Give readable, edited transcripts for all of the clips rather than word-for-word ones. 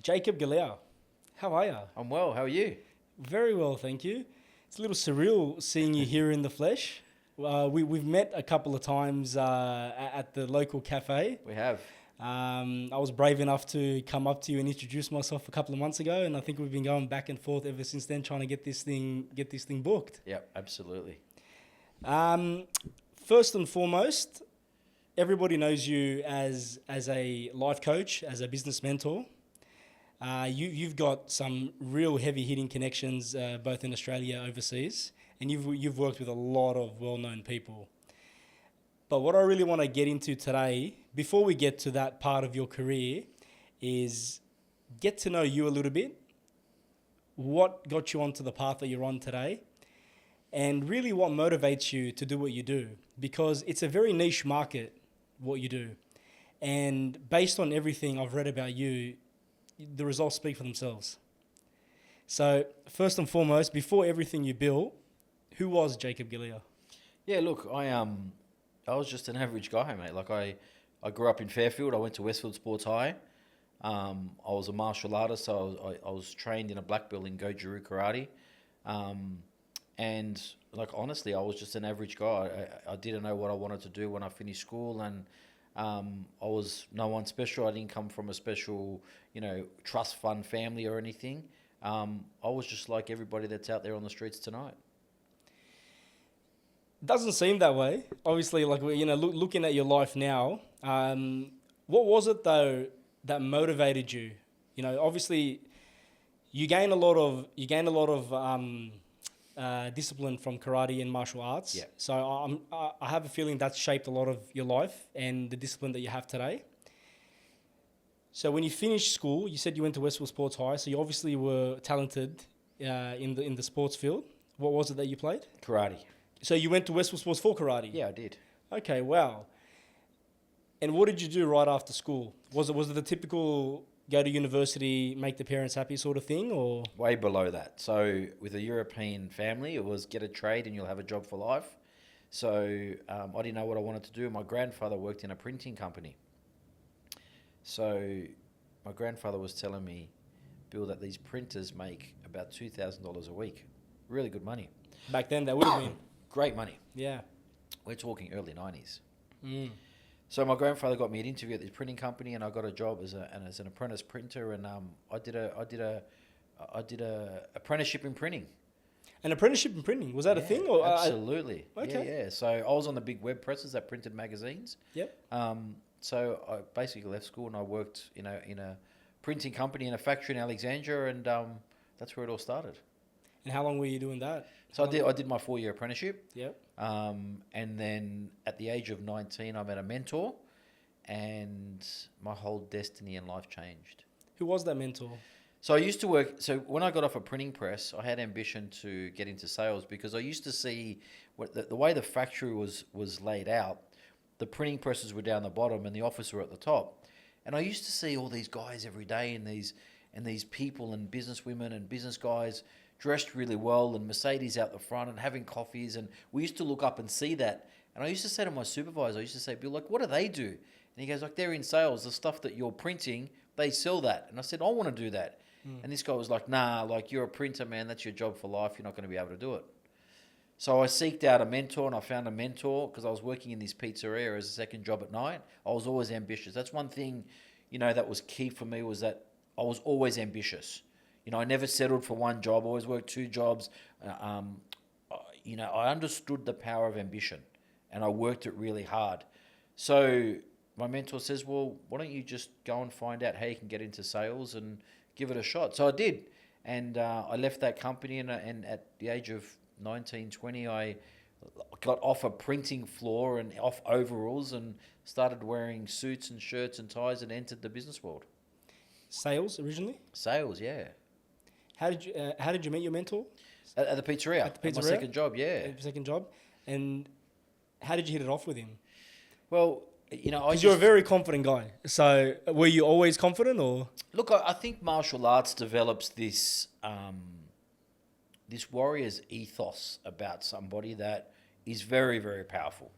Jacob Galea. How are you? I'm well. How are you? Very well, thank you. It's a little surreal seeing you here in the flesh. We've met a couple of times at the local cafe. We have. I was brave enough to come up to you and introduce myself a couple of months ago, and I think we've been going back and forth ever since then, trying to get this thing booked. Yep, absolutely. First and foremost, everybody knows you as a life coach, as a business mentor. You've got some real heavy hitting connections both in Australia and overseas, and you've worked with a lot of well-known people. But what I really want to get into today, before we get to that part of your career, is get to know you a little bit. What got you onto the path that you're on today, and really what motivates you to do what you do, because it's a very niche market, what you do. And based on everything I've read about you, the results speak for themselves. So first and foremost, before everything you built, who was Jacob Galea? Yeah, look, I was just an average guy, mate. Like I grew up in Fairfield. I went to Westfield Sports High. I was a martial artist, so I was trained in a black belt in Goju karate. And like honestly, I was just an average guy. I didn't know what I wanted to do when I finished school, and I was no one special. I didn't come from a special, trust fund family or anything. I was just like everybody that's out there on the streets tonight. Doesn't seem that way. Obviously, like looking at your life now, what was it though that motivated you? Obviously, you gain a lot of discipline from karate and martial arts. Yeah. So I have a feeling that's shaped a lot of your life and the discipline that you have today. So when you finished school, you said you went to Westfield Sports High. So you obviously were talented in the sports field. What was it that you played? Karate. So you went to Westfield Sports for karate? Yeah, I did. Okay, wow. And what did you do right after school? Was it the typical go to university, make the parents happy sort of thing, or? Way below that. So with a European family, it was get a trade and you'll have a job for life. So I didn't know what I wanted to do. My grandfather worked in a printing company. So my grandfather was telling me, Bill, that these printers make about $2,000 a week. Really good money. Back then, that would have been. Great money. Yeah. We're talking early 90s. Mm. So my grandfather got me an interview at this printing company, and I got a job as an apprentice printer, and I did a apprenticeship in printing. An apprenticeship in printing, was that a thing? Or absolutely. Okay. Yeah. So I was on the big web presses that printed magazines. Yep. So I basically left school and I worked in a printing company in a factory in Alexandria, and that's where it all started. And how long were you doing that? So I did my 4-year apprenticeship. Yep. And then at the age of 19, I met a mentor, and my whole destiny in life changed. Who was that mentor? So I used to work. So when I got off a printing press, I had ambition to get into sales, because I used to see the way the factory was laid out. The printing presses were down the bottom and the office were at the top. And I used to see all these guys every day, and these people and business women and business guys dressed really well, and Mercedes out the front and having coffees. And we used to look up and see that. And I used to say to my supervisor, I used to say, Bill, like, what do they do? And he goes, like, they're in sales. The stuff that you're printing, they sell that. And I said, I want to do that. And this guy was like, nah, like, you're a printer, man. That's your job for life. You're not going to be able to do it. So I seeked out a mentor, and I found a mentor because I was working in this pizzeria as a second job at night. I was always ambitious. That's one thing, that was key for me, was that I was always ambitious. I never settled for one job. I always worked 2 jobs. I understood the power of ambition, and I worked it really hard. So my mentor says, well, why don't you just go and find out how you can get into sales and give it a shot? So I did. And I left that company, and at the age of 19, 20, I got off a printing floor and off overalls and started wearing suits and shirts and ties and entered the business world. Sales originally? Sales, yeah. How did you meet your mentor? At the pizzeria. At the pizzeria? At my second job, yeah. At your second job? And how did you hit it off with him? Well, because you're a very confident guy. So were you always confident, or? Look, I think martial arts develops this this warrior's ethos about somebody that is very, very powerful.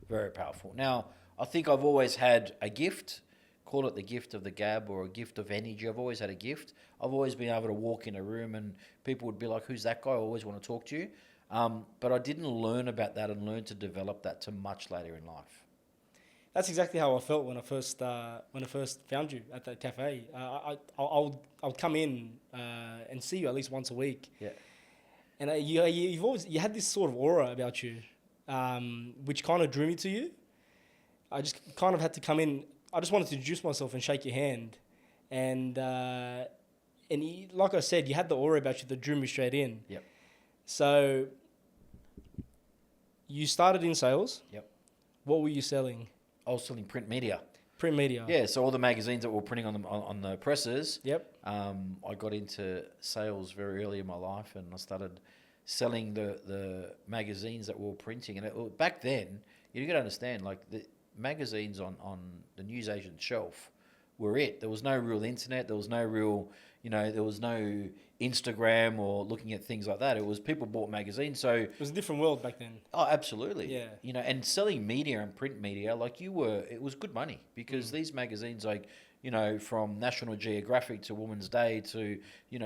Very powerful. Now, I think I've always had a gift call it the gift of the gab or a gift of energy. I've always had a gift. I've always been able to walk in a room and people would be like, who's that guy? I always want to talk to you. But I didn't learn about that and learn to develop that till much later in life. That's exactly how I felt when I first found you at that cafe. I'll come in and see you at least once a week. Yeah. And you had this sort of aura about you, which kind of drew me to you. I just kind of had to come in. I just wanted to introduce myself and shake your hand, and like I said, you had the aura about you that drew me straight in. Yep. So you started in sales. Yep. What were you selling? I was selling print media. Print media. Yeah, so all the magazines that were printing on the presses. Yep. I got into sales very early in my life, and I started selling the magazines that we were printing. And back then, you got to understand, like the magazines on the newsagent shelf were it. There was no real internet. There was no real, there was no Instagram or looking at things like that. It was people bought magazines. So it was a different world back then. Oh, absolutely. Yeah. And selling media and print media, like it was good money because these magazines, like, from National Geographic to Woman's Day to,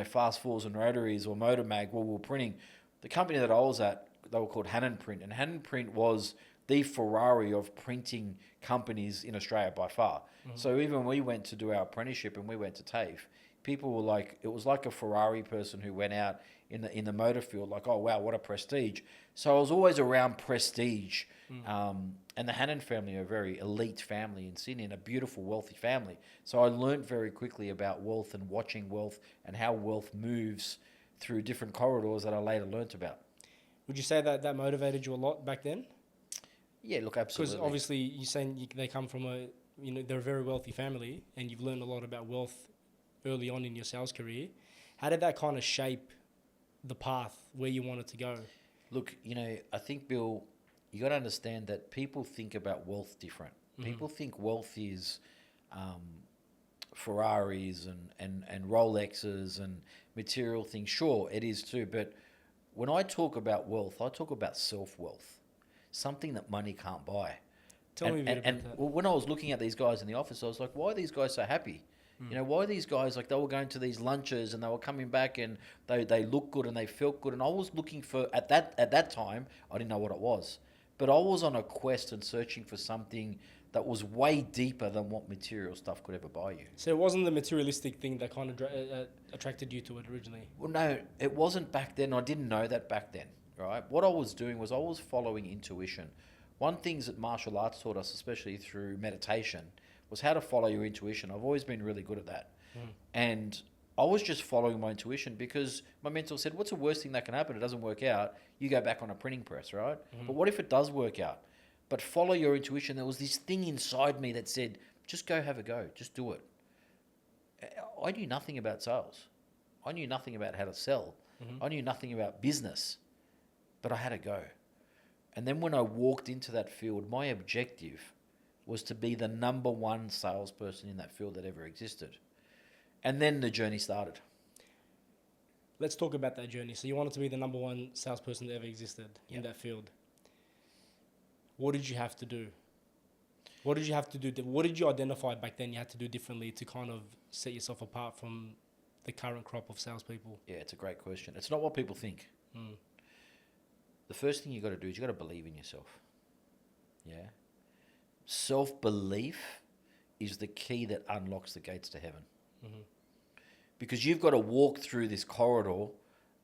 Fast Fours and Rotaries or Motor Mag, where we were printing. The company that I was at, they were called Hannon Print, and Hannon Print was the Ferrari of printing companies in Australia by far. Mm-hmm. So even when we went to do our apprenticeship and we went to TAFE, people were like, it was like a Ferrari person who went out in the motor field, like, oh wow, what a prestige. So I was always around prestige. And the Hannon family are a very elite family in Sydney and a beautiful, wealthy family. So I learned very quickly about wealth and watching wealth and how wealth moves through different corridors that I later learnt about. Would you say that motivated you a lot back then? Yeah, look, absolutely. Because obviously you're saying they come from they're a very wealthy family, and you've learned a lot about wealth early on in your sales career. How did that kind of shape the path where you wanted to go? Look, I think, Bill, you got to understand that people think about wealth different. Mm-hmm. People think wealth is Ferraris and Rolexes and material things. Sure, it is too, but when I talk about wealth, I talk about self-wealth, something that money can't buy. Tell me a bit about that. When I was looking at these guys in the office, I was like, why are these guys so happy? Why are these guys, like, they were going to these lunches and they were coming back and they looked good and they felt good. And I was looking for, at that time, I didn't know what it was. But I was on a quest and searching for something that was way deeper than what material stuff could ever buy you. So it wasn't the materialistic thing that kind of attracted you to it originally? Well, no, it wasn't back then. I didn't know that back then, right? What I was doing was I was following intuition. One thing that martial arts taught us, especially through meditation, was how to follow your intuition. I've always been really good at that. And I was just following my intuition because my mentor said, what's the worst thing that can happen? It doesn't work out. You go back on a printing press, right? But what if it does work out? But follow your intuition. There was this thing inside me that said, just go have a go. Just do it. I knew nothing about sales. I knew nothing about how to sell. I knew nothing about business. But I had to go. And then when I walked into that field, my objective was to be the number one salesperson in that field that ever existed. And then the journey started. Let's talk about that journey. So you wanted to be the number one salesperson that ever existed in that field. What did you have to do? What did you have to do? What did you identify back then you had to do differently to kind of set yourself apart from the current crop of salespeople? Yeah, it's a great question. It's not what people think. The first thing you got to do is you got to believe in yourself. Yeah. Self-belief is the key that unlocks the gates to heaven. Because you've got to walk through this corridor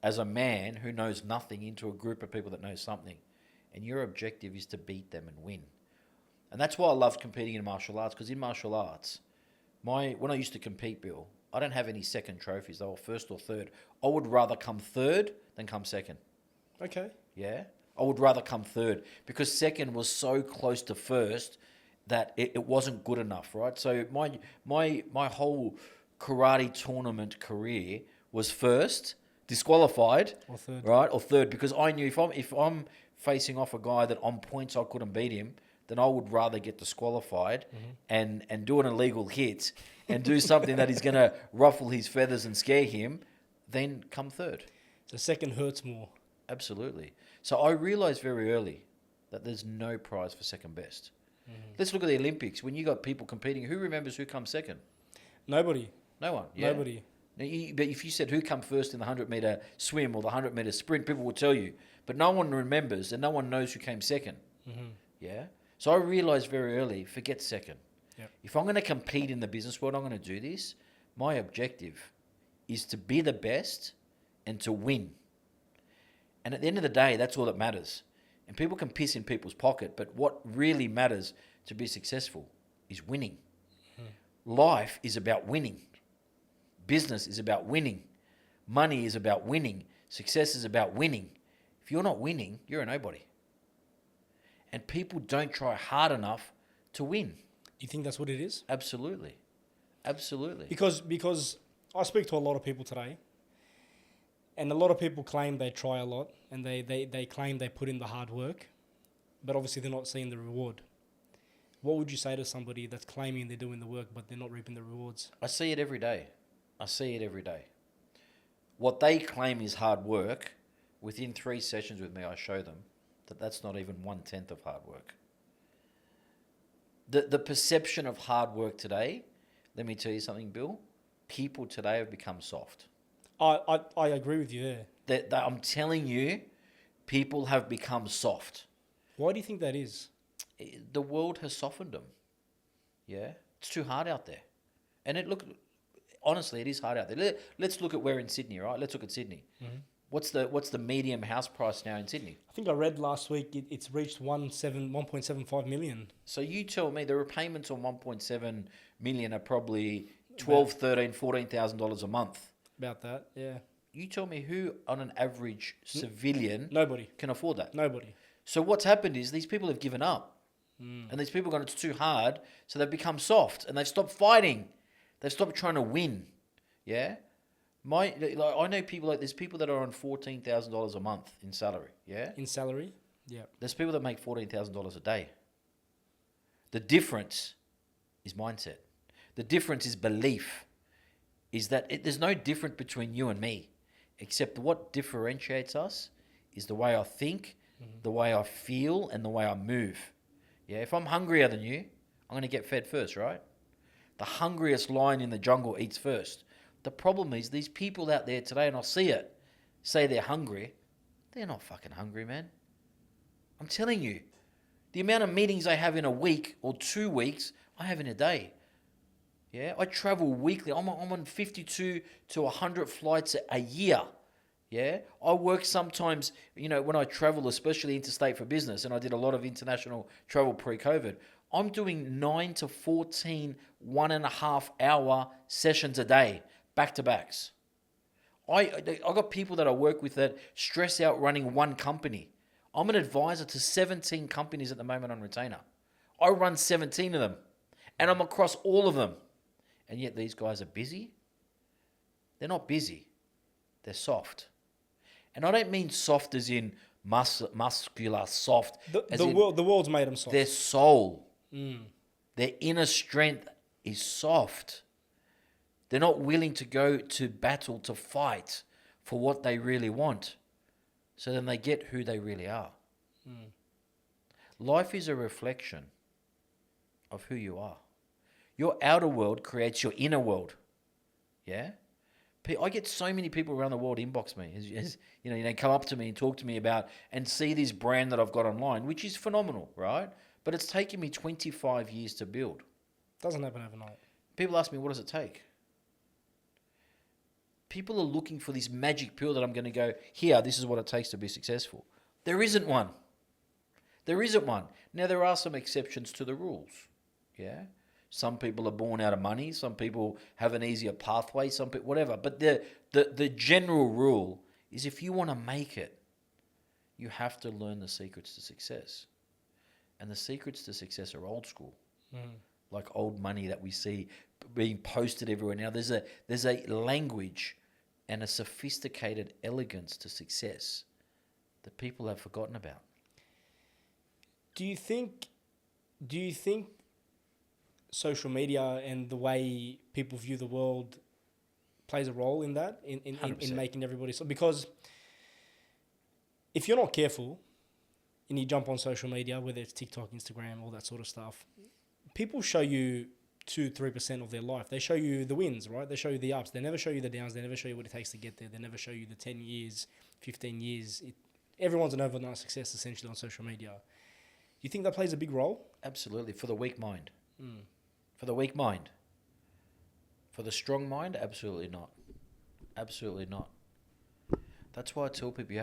as a man who knows nothing into a group of people that know something. And your objective is to beat them and win. And that's why I loved competing in martial arts, because in martial arts, when I used to compete, Bill, I don't have any second trophies. They were first or third. I would rather come third than come second. Okay. Yeah? I would rather come third because second was so close to first that it wasn't good enough, right? So my whole karate tournament career was first, disqualified, or third. Right? Or third, because I knew if I'm facing off a guy that on points I couldn't beat him, then I would rather get disqualified and do an illegal hit and do something that is going to ruffle his feathers and scare him than come third. So second hurts more. Absolutely. So I realised very early that there's no prize for second best. Let's look at the Olympics. When you got people competing, who remembers who comes second? Nobody. No one. Yeah? Nobody. Now, but if you said who come first in the 100-meter swim or the 100-meter sprint, people will tell you. But no one remembers and no one knows who came second. Yeah? So I realised very early, forget second. Yep. If I'm going to compete in the business world, I'm going to do this. My objective is to be the best and to win. And at the end of the day, that's all that matters. And people can piss in people's pocket, but what really matters to be successful is winning. Life is about winning. Business is about winning. Money is about winning. Success is about winning. If you're not winning, you're a nobody. And people don't try hard enough to win. You think that's what it is? Absolutely. Absolutely. Because I speak to a lot of people today, and a lot of people claim they try a lot, and they claim they put in the hard work, but obviously they're not seeing the reward. What would you say to somebody that's claiming they're doing the work, but they're not reaping the rewards? I see it every day. I see it every day. What they claim is hard work, within 3 sessions with me, I show them that that's not even 1/10 of hard work. The perception of hard work today, let me tell you something, Bill, people today have become soft. I agree with you there. That I'm telling you, people have become soft. Why do you think that is? The world has softened them. Yeah? It's too hard out there. And honestly, it is hard out there. Let's look at where in Sydney, right? Let's look at Sydney. What's the medium house price now in Sydney? I think I read last week it's reached 1.75 million. So you tell me the repayments on 1.7 million are probably $12,000, $13,000, $14,000 a month. About that, yeah. You tell me who on an average civilian Nobody can afford that. Nobody. So what's happened is these people have given up. And these people have gone, it's too hard, so they've become soft and they've stopped fighting. They've stopped trying to win. Yeah? I know people there's people that are on $14,000 a month in salary. Yeah? In salary? Yeah. There's people that make $14,000 a day. The difference is mindset. The difference is belief. Is that there's no difference between you and me, except what differentiates us is the way I think, the way I feel, and the way I move. Yeah, if I'm hungrier than you, I'm going to get fed first, right? The hungriest lion in the jungle eats first. The problem is these people out there today, and I see it, say they're hungry. They're not fucking hungry, man. I'm telling you, the amount of meetings I have in a week or 2 weeks, I have in a day. Yeah, I travel weekly. I'm on 52 to 100 flights a year. Yeah, I work sometimes, when I travel, especially interstate for business, and I did a lot of international travel pre-COVID. I'm doing 9 to 14 1.5-hour sessions a day, back-to-backs. I got people that I work with that stress out running one company. I'm an advisor to 17 companies at the moment on retainer. I run 17 of them, and I'm across all of them. And yet these guys are busy. They're not busy. They're soft. And I don't mean soft as in muscular soft. The world's made them soft. Their soul, their inner strength is soft. They're not willing to go to battle, to fight for what they really want. So then they get who they really are. Life is a reflection of who you are. Your outer world creates your inner world. Yeah? I get so many people around the world inbox me. They come up to me and talk to me about and see this brand that I've got online, which is phenomenal, right? But it's taken me 25 years to build. Doesn't happen overnight. People ask me, what does it take? People are looking for this magic pill that I'm going to go, here, this is what it takes to be successful. There isn't one. There isn't one. Now, there are some exceptions to the rules. Yeah? Some people are born out of money. Some people have an easier pathway. Some people, whatever. But the general rule is if you want to make it, you have to learn the secrets to success. And the secrets to success are old school. Like old money that we see being posted everywhere. Now, there's a language and a sophisticated elegance to success that people have forgotten about. Do you think social media and the way people view the world plays a role in that, in making everybody so? Because if you're not careful, and you jump on social media, whether it's TikTok, Instagram, all that sort of stuff, people show you 2-3% of their life. They show you the wins, right? They show you the ups. They never show you the downs. They never show you what it takes to get there. They never show you the 10 years, 15 years. Everyone's an overnight success essentially on social media. You think that plays a big role? Absolutely. For the weak mind. For the weak mind. For the strong mind, absolutely not. Absolutely not. That's why I tell people you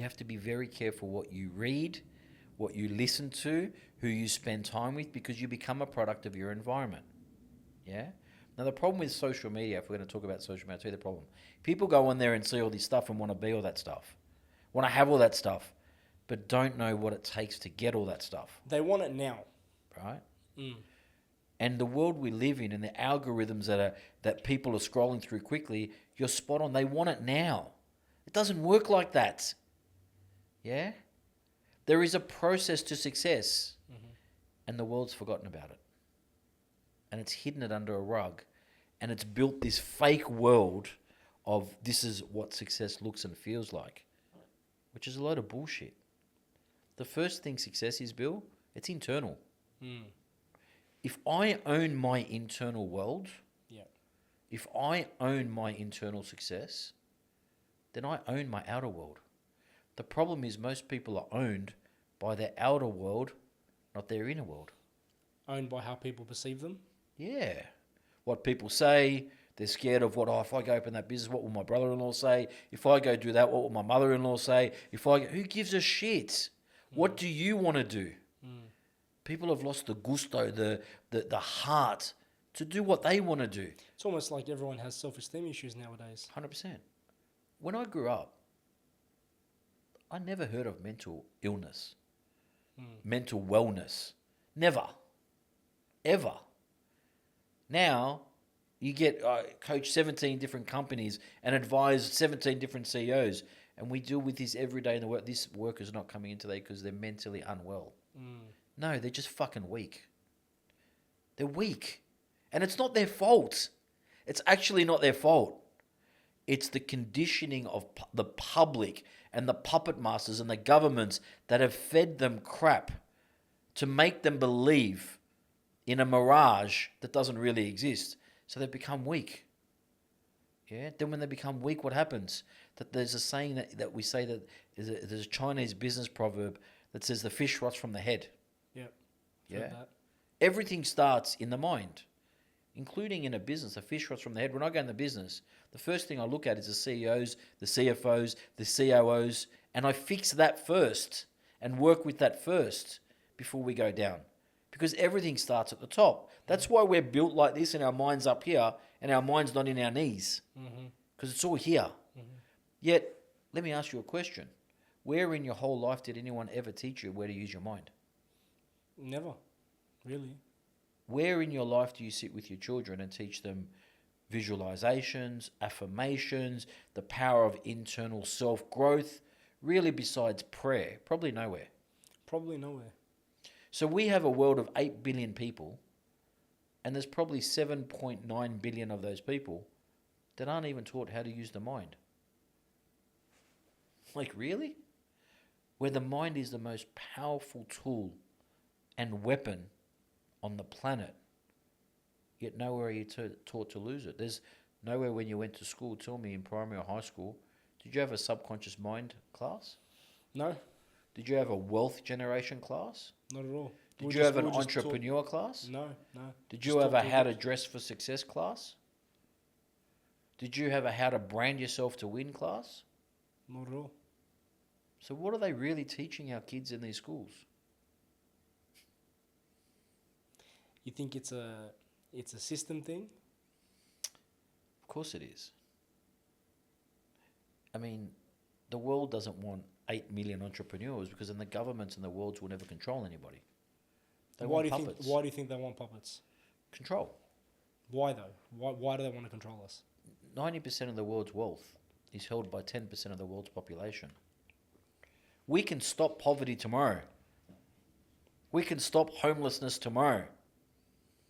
have to be very careful what you read, what you listen to, who you spend time with, because you become a product of your environment. Yeah? Now, the problem with social media, if we're going to talk about social media, I'll tell you the problem. People go on there and see all this stuff and want to be all that stuff, want to have all that stuff, but don't know what it takes to get all that stuff. They want it now. Right? And the world we live in and the algorithms that people are scrolling through quickly, you're spot on. They want it now. It doesn't work like that. Yeah? There is a process to success, and the world's forgotten about it. And it's hidden it under a rug, and it's built this fake world of this is what success looks and feels like, which is a load of bullshit. The first thing success is, Bill, it's internal. If I own my internal world, if I own my internal success, then I own my outer world. The problem is most people are owned by their outer world, not their inner world. Owned by how people perceive them? Yeah. What people say, they're scared of if I go open that business, what will my brother-in-law say? If I go do that, what will my mother-in-law say? Who gives a shit? What do you want to do? People have lost the gusto, the heart to do what they want to do. It's almost like everyone has self-esteem issues nowadays. 100%. When I grew up, I never heard of mental illness, mental wellness. Never. Ever. Now, you get coach 17 different companies and advise 17 different CEOs, and we deal with this every day in the work. This worker's not coming in today because they're mentally unwell. No, they're just fucking weak. They're weak. And it's not their fault. It's actually not their fault. It's the conditioning of the public and the puppet masters and the governments that have fed them crap to make them believe in a mirage that doesn't really exist. So they become weak. Yeah. Then when they become weak, what happens? That there's a saying that we say that there's a Chinese business proverb that says the fish rots from the head. Yeah. Everything starts in the mind, including in a business. The fish rots from the head. When I go in the business, the first thing I look at is the CEOs, the CFOs, the COOs, and I fix that first and work with that first before we go down. Because everything starts at the top. That's why we're built like this and our mind's up here and our mind's not in our knees. Because it's all here. Yet, let me ask you a question. Where in your whole life did anyone ever teach you where to use your mind? Never. Really. Where in your life do you sit with your children and teach them visualizations, affirmations, the power of internal self-growth? Really, besides prayer? Probably nowhere. Probably nowhere. So we have a world of 8 billion people, and there's probably 7.9 billion of those people that aren't even taught how to use the mind. Like, really? Where the mind is the most powerful tool and weapon on the planet, yet nowhere are you taught to lose it. There's nowhere when you went to school, tell me, in primary or high school, did you have a subconscious mind class? No. Did you have a wealth generation class? Not at all. Did you have an entrepreneur class? No. Did you have a how to dress for success class? Did you have a how to brand yourself to win class? Not at all. So what are they really teaching our kids in these schools? You think it's a system thing? Of course it is. I mean, the world doesn't want 8 million entrepreneurs because then the governments and the worlds will never control anybody. They want puppets. Why do you think they want puppets? Control. Why though? Why do they want to control us? 90% of the world's wealth is held by 10% of the world's population. We can stop poverty tomorrow. We can stop homelessness tomorrow.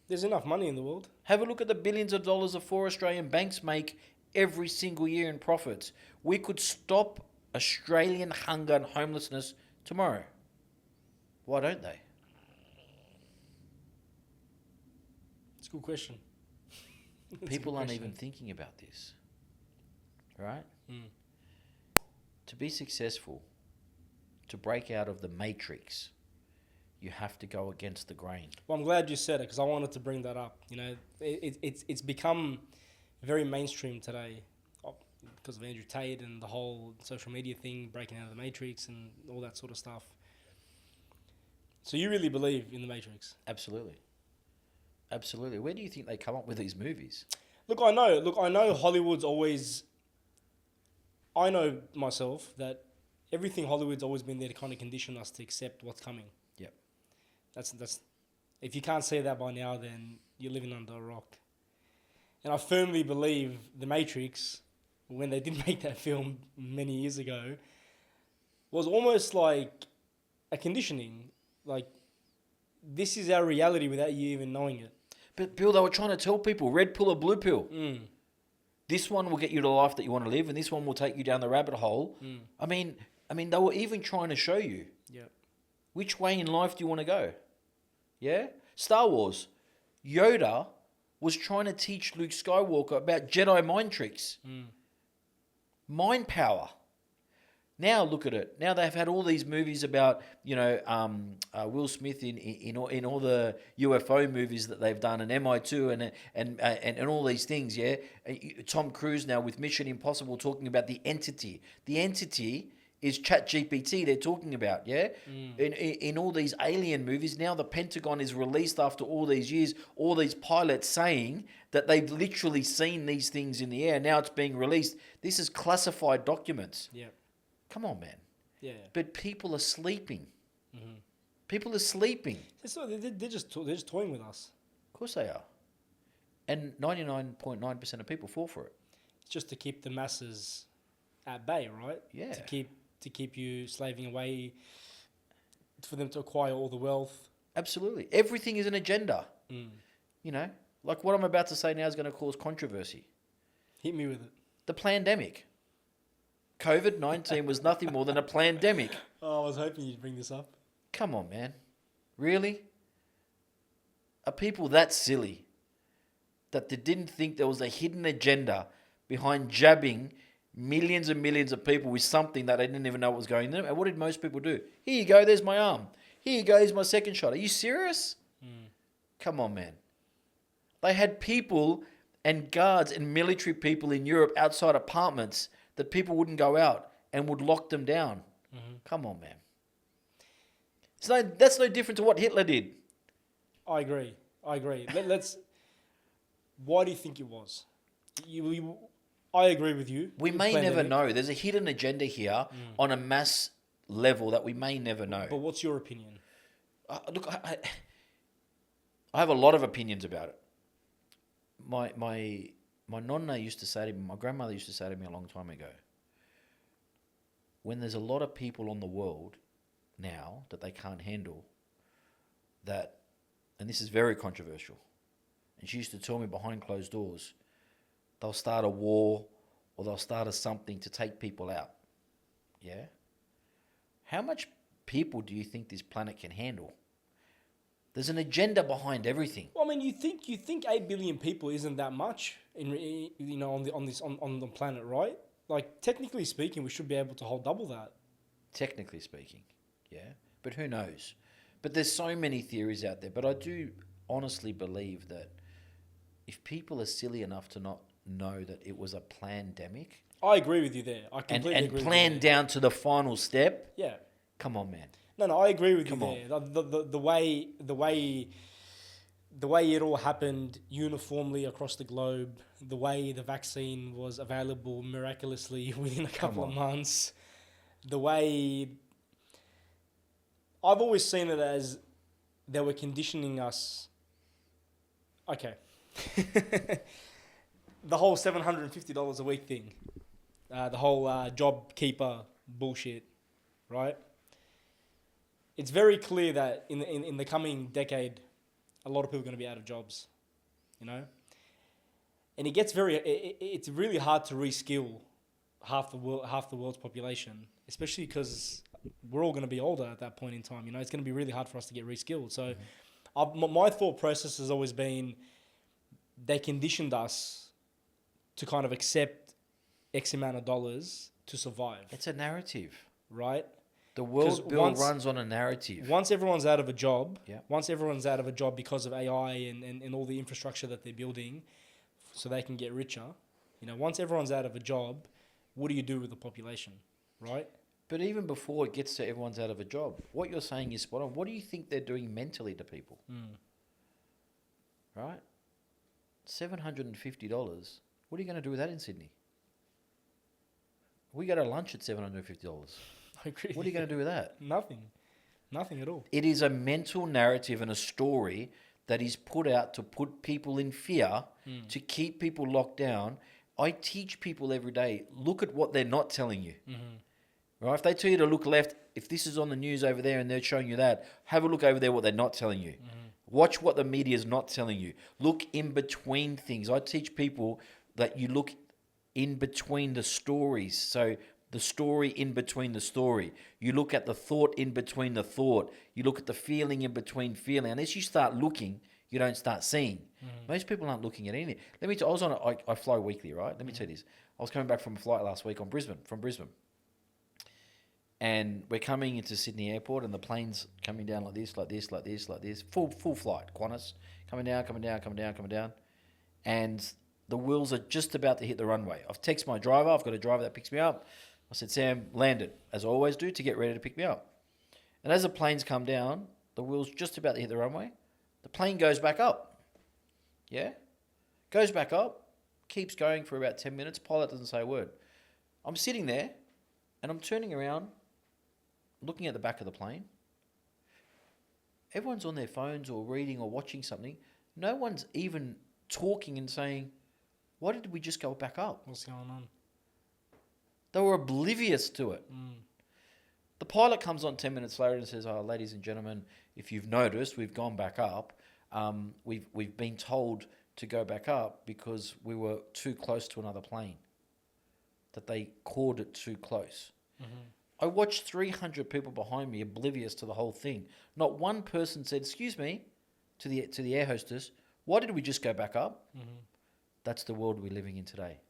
There's enough money in the world. Have a look at the billions of dollars that 4 Australian banks make every single year in profits. We could stop Australian hunger and homelessness tomorrow. Why don't they? It's a good question. People aren't even thinking about this, right? Mm. To be successful, to break out of the matrix, you have to go against the grain. Well, I'm glad you said it because I wanted to bring that up. You know, it's become very mainstream today because of Andrew Tate and the whole social media thing, breaking out of the matrix and all that sort of stuff. So you really believe in the matrix? Absolutely. Absolutely. Where do you think they come up with these movies? Look, I know Hollywood's always... I know myself that everything Hollywood's always been there to kind of condition us to accept what's coming. Yep. That's if you can't see that by now, then you're living under a rock. And I firmly believe The Matrix, when they did make that film many years ago, was almost like a conditioning. Like, this is our reality without you even knowing it. But Bill, they were trying to tell people, red pill or blue pill. Mm. This one will get you to the life that you want to live, and this one will take you down the rabbit hole. Mm. I mean, they were even trying to show you which way in life do you want to go. Yeah? Star Wars. Yoda was trying to teach Luke Skywalker about Jedi mind tricks. Mm. Mind power. Now look at it. Now they've had all these movies about, Will Smith in all the UFO movies that they've done, and MI2 and all these things. Yeah, Tom Cruise now with Mission Impossible talking about the entity. The entity is ChatGPT. They're talking about. Yeah, in all these alien movies. Now the Pentagon is released after all these years. All these pilots saying that they've literally seen these things in the air. Now it's being released. This is classified documents. Yeah. Come on, man. Yeah. But people are sleeping. Mm-hmm. People are sleeping. So they're just toying with us. Of course they are. And 99.9% of people fall for it. It's just to keep the masses at bay, right? Yeah. To keep you slaving away, for them to acquire all the wealth. Absolutely. Everything is an agenda. Mm. You know, like what I'm about to say now is going to cause controversy. Hit me with it. The pandemic. COVID-19 was nothing more than a pandemic. Oh, I was hoping you'd bring this up. Come on, man. Really? Are people that silly that they didn't think there was a hidden agenda behind jabbing millions and millions of people with something that they didn't even know what was going on? And what did most people do? Here you go, there's my arm. Here you go, here's my second shot. Are you serious? Come on, man. They had people and guards and military people in Europe outside apartments that people wouldn't go out and would lock them down. Mm-hmm. Come on, man. That's no different to what Hitler did. I agree. Let's. Why do you think it was? I agree with you. We may never know. There's a hidden agenda here on a mass level that we may never know. But what's your opinion? Look, I have a lot of opinions about it. My nonna used to say to me, my grandmother used to say to me a long time ago, when there's a lot of people on the world now that they can't handle, that, and this is very controversial, and she used to tell me behind closed doors, they'll start a war or they'll start a something to take people out. Yeah? How much people do you think this planet can handle? There's an agenda behind everything. Well, I mean, you think 8 billion people isn't that much on the planet, right? Like, technically speaking, we should be able to hold double that. Technically speaking, yeah. But who knows? But there's so many theories out there. But I do honestly believe that if people are silly enough to not know that it was a pandemic, I agree with you there. I completely agree. And plan down to the final step. Yeah. Come on, man. No, I agree with you there. The way it all happened uniformly across the globe, the way the vaccine was available miraculously within a couple of months, the way I've always seen it as they were conditioning us. Okay. The whole $750 a week thing, the whole job keeper bullshit, right? It's very clear that in the coming decade, a lot of people are going to be out of jobs, you know? And it gets it's really hard to reskill half the world's population, especially because we're all going to be older at that point in time. You know, it's going to be really hard for us to get reskilled. So my thought process has always been they conditioned us to kind of accept X amount of dollars to survive. It's a narrative. Right? The world bill runs on a narrative. Once everyone's out of a job, Yeah. once everyone's out of a job because of AI and all the infrastructure that they're building so they can get richer, you know, once everyone's out of a job, what do you do with the population, right? But even before it gets to everyone's out of a job, what you're saying is spot on. What do you think they're doing mentally to people? Right? $750. What are you going to do with that in Sydney? We go to lunch at $750. I agree. What are you going to do with that? Nothing at all. It is a mental narrative and a story that is put out to put people in fear, to keep people locked down. I teach people every day, look at what they're not telling you. Right? If they tell you to look left, if this is on the news over there and they're showing you that, have a look over there what they're not telling you. Watch what the media is not telling you. Look in between things. I teach people that you look in between the stories. So the story in between the story. You look at the thought in between the thought. You look at the feeling in between feeling. Unless you start looking, you don't start seeing. Most people aren't looking at anything. Let me tell you, I fly weekly, right? Let me tell you this. I was coming back from a flight last week from Brisbane. And we're coming into Sydney Airport and the plane's coming down like this. Full flight, Qantas. Coming down. And the wheels are just about to hit the runway. I've texted my driver. I've got a driver that picks me up. I said, Sam, land it, as I always do, to get ready to pick me up. And as the planes come down, the wheel's just about to hit the runway. The plane goes back up. Yeah? Goes back up. Keeps going for about 10 minutes. Pilot doesn't say a word. I'm sitting there and I'm turning around, looking at the back of the plane. Everyone's on their phones or reading or watching something. No one's even talking and saying, why did we just go back up? What's going on? They were oblivious to it. The pilot comes on 10 minutes later and says, oh, ladies and gentlemen, if you've noticed, we've gone back up. We've been told to go back up because we were too close to another plane, that they called it too close. I watched 300 people behind me oblivious to the whole thing. Not one person said, excuse me, to the air hostess, why did we just go back up? That's the world we're living in today.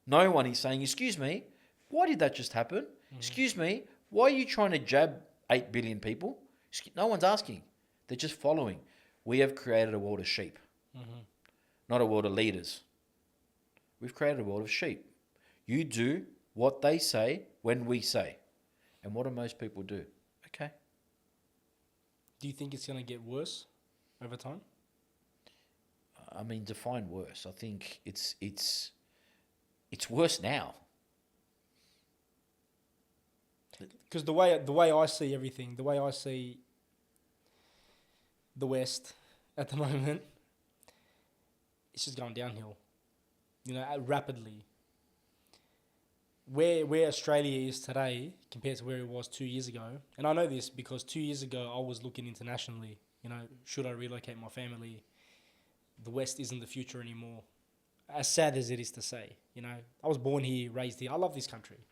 No one is saying, excuse me, why did that just happen? Excuse me, why are you trying to jab 8 billion people? No one's asking. They're just following. We have created a world of sheep, not a world of leaders. We've created a world of sheep. You do what they say when we say. And what do most people do? Okay. Do you think it's going to get worse over time? I mean, define worse. I think it's worse now. Because the way I see everything, the way I see the West at the moment, it's just going downhill. You know, rapidly. Where Australia is today compared to where it was 2 years ago, and I know this because 2 years ago I was looking internationally. You know, should I relocate my family? The West isn't the future anymore. As sad as it is to say, you know, I was born here, raised here. I love this country.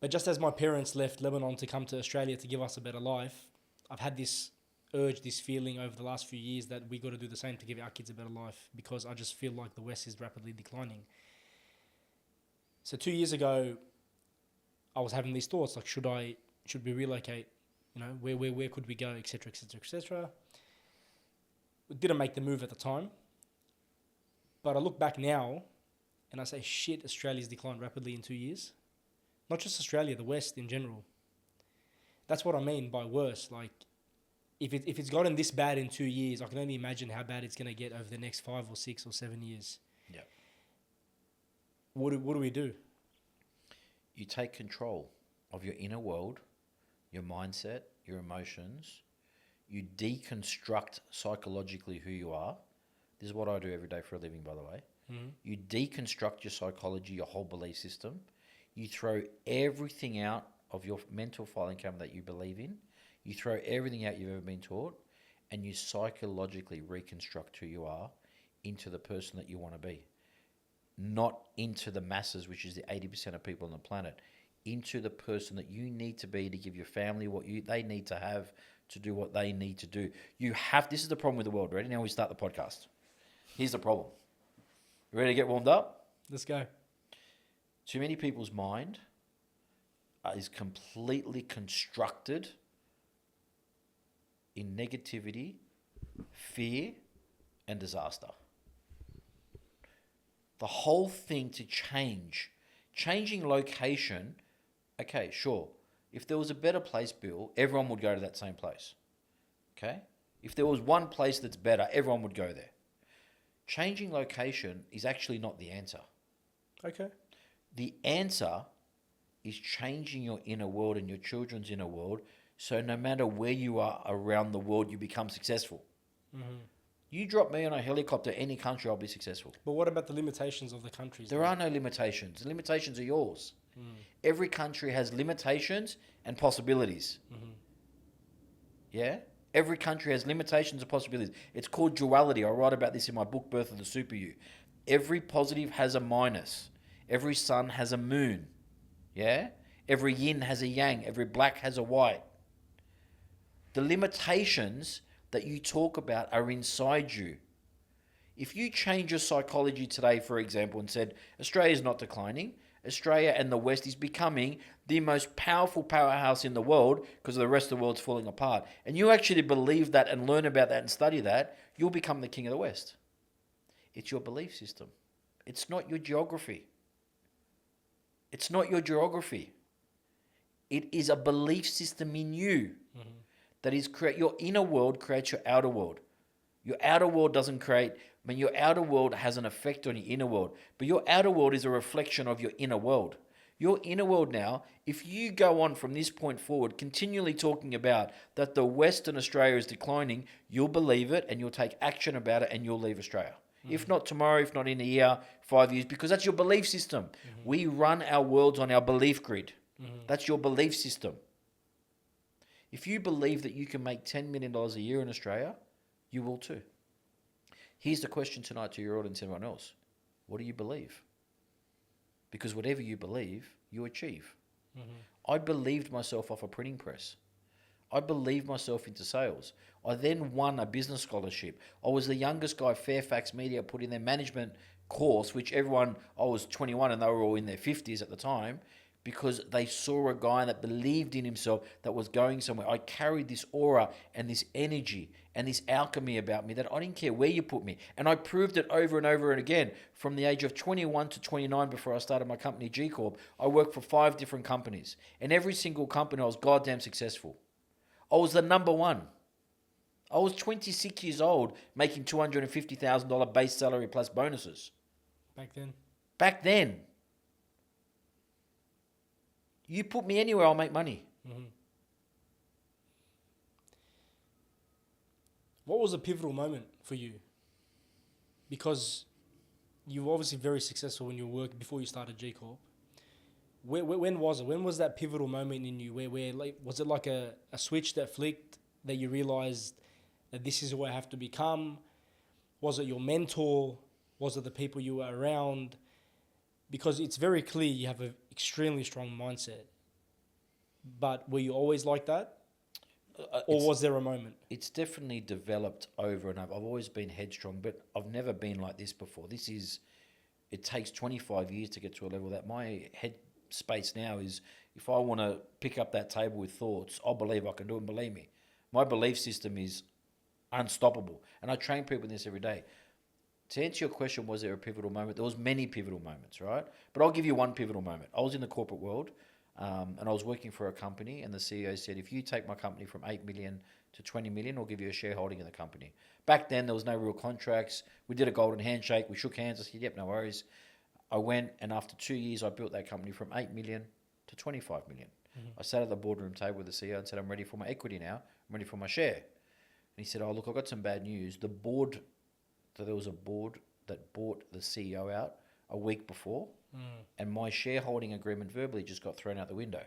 But just as my parents left Lebanon to come to Australia to give us a better life, I've had this urge, this feeling over the last few years that we got to do the same to give our kids a better life, because I just feel like the West is rapidly declining. So 2 years ago, I was having these thoughts like, should we relocate? You know, where could we go, etc., etc., etc. We didn't make the move at the time. But I look back now and I say, shit, Australia's declined rapidly in 2 years. Not just Australia, the West in general. That's what I mean by worse. Like, if it's gotten this bad in 2 years, I can only imagine how bad it's going to get over the next 5 or 6 or 7 years. Yeah. What do we do? You take control of your inner world, your mindset, your emotions. You deconstruct psychologically who you are. This is what I do every day for a living, by the way. You deconstruct your psychology, your whole belief system. You throw everything out of your mental filing cabinet that you believe in. You throw everything out you've ever been taught, and you psychologically reconstruct who you are into the person that you want to be. Not into the masses, which is the 80% of people on the planet. into the person that you need to be to give your family what they need to have to do what they need to do. This is the problem with the world. Ready? Now we start the podcast. Here's the problem. You ready to get warmed up? Let's go. Too many people's mind is completely constructed in negativity, fear, and disaster. The whole thing to changing location, okay, sure. If there was a better place, Bill, everyone would go to that same place. Okay? If there was one place that's better, everyone would go there. Changing location is actually not the answer. Okay. The answer is changing your inner world and your children's inner world, so no matter where you are around the world, you become successful. Mm-hmm. You drop me on a helicopter, any country, I'll be successful. But what about the limitations of the countries? There are no limitations. The limitations are yours. Every country has limitations and possibilities. Mm-hmm. Yeah? Every country has limitations and possibilities. It's called duality. I write about this in my book, Birth of the Super You. Every positive has a minus. Every sun has a moon. Yeah? Every yin has a yang. Every black has a white. The limitations that you talk about are inside you. If you change your psychology today, for example, and said, Australia is not declining, Australia and the West is becoming the most powerful powerhouse in the world because the rest of the world's falling apart, and you actually believe that and learn about that and study that, you'll become the king of the West. It's your belief system. It's not your geography. It's not your geography. It is a belief system in you that is your inner world creates your outer world. Your outer world doesn't create, your outer world has an effect on your inner world, but your outer world is a reflection of your inner world. Your inner world now, if you go on from this point forward, continually talking about that the Western Australia is declining, you'll believe it and you'll take action about it and you'll leave Australia. If not tomorrow, if not in a year, 5 years, because that's your belief system. We run our worlds on our belief grid. That's your belief system. If you believe that you can make $10 million a year in Australia, you will too. Here's the question tonight to your audience and everyone else. What do you believe? Because whatever you believe, you achieve. I believed myself off a printing press. I believed myself into sales. I then won a business scholarship. I was the youngest guy Fairfax Media put in their management course, which I was 21 and they were all in their 50s at the time, because they saw a guy that believed in himself that was going somewhere. I carried this aura and this energy and this alchemy about me that I didn't care where you put me. And I proved it over and over and again. From the age of 21 to 29 before I started my company, G Corp, I worked for 5 different companies. And every single company, I was goddamn successful. I was the number one. I was 26 years old making $250,000 base salary plus bonuses. Back then. You put me anywhere, I'll make money. What was a pivotal moment for you? Because you were obviously very successful when you worked before you started G Corp. When was it? When was that pivotal moment in you? Where was it like a switch that flicked that you realized that this is who I have to become? Was it your mentor? Was it the people you were around? Because it's very clear you have an extremely strong mindset. But were you always like that? Or was there a moment? It's definitely developed over and over. I've always been headstrong, but I've never been like this before. It takes 25 years to get to a level that my head space now is, if I want to pick up that table with thoughts, I'll believe I can do it, and believe me. My belief system is unstoppable. And I train people in this every day. To answer your question, was there a pivotal moment? There was many pivotal moments, right? But I'll give you one pivotal moment. I was in the corporate world, and I was working for a company, and the CEO said, if you take my company from 8 million to 20 million, I'll give you a shareholding in the company. Back then, there was no real contracts. We did a golden handshake. We shook hands. I said, yep, no worries. I went, and after 2 years, I built that company from 8 million to 25 million. I sat at the boardroom table with the CEO and said, I'm ready for my equity now. I'm ready for my share. And he said, oh, look, I've got some bad news. There was a board that bought the CEO out a week before, and my shareholding agreement verbally just got thrown out the window.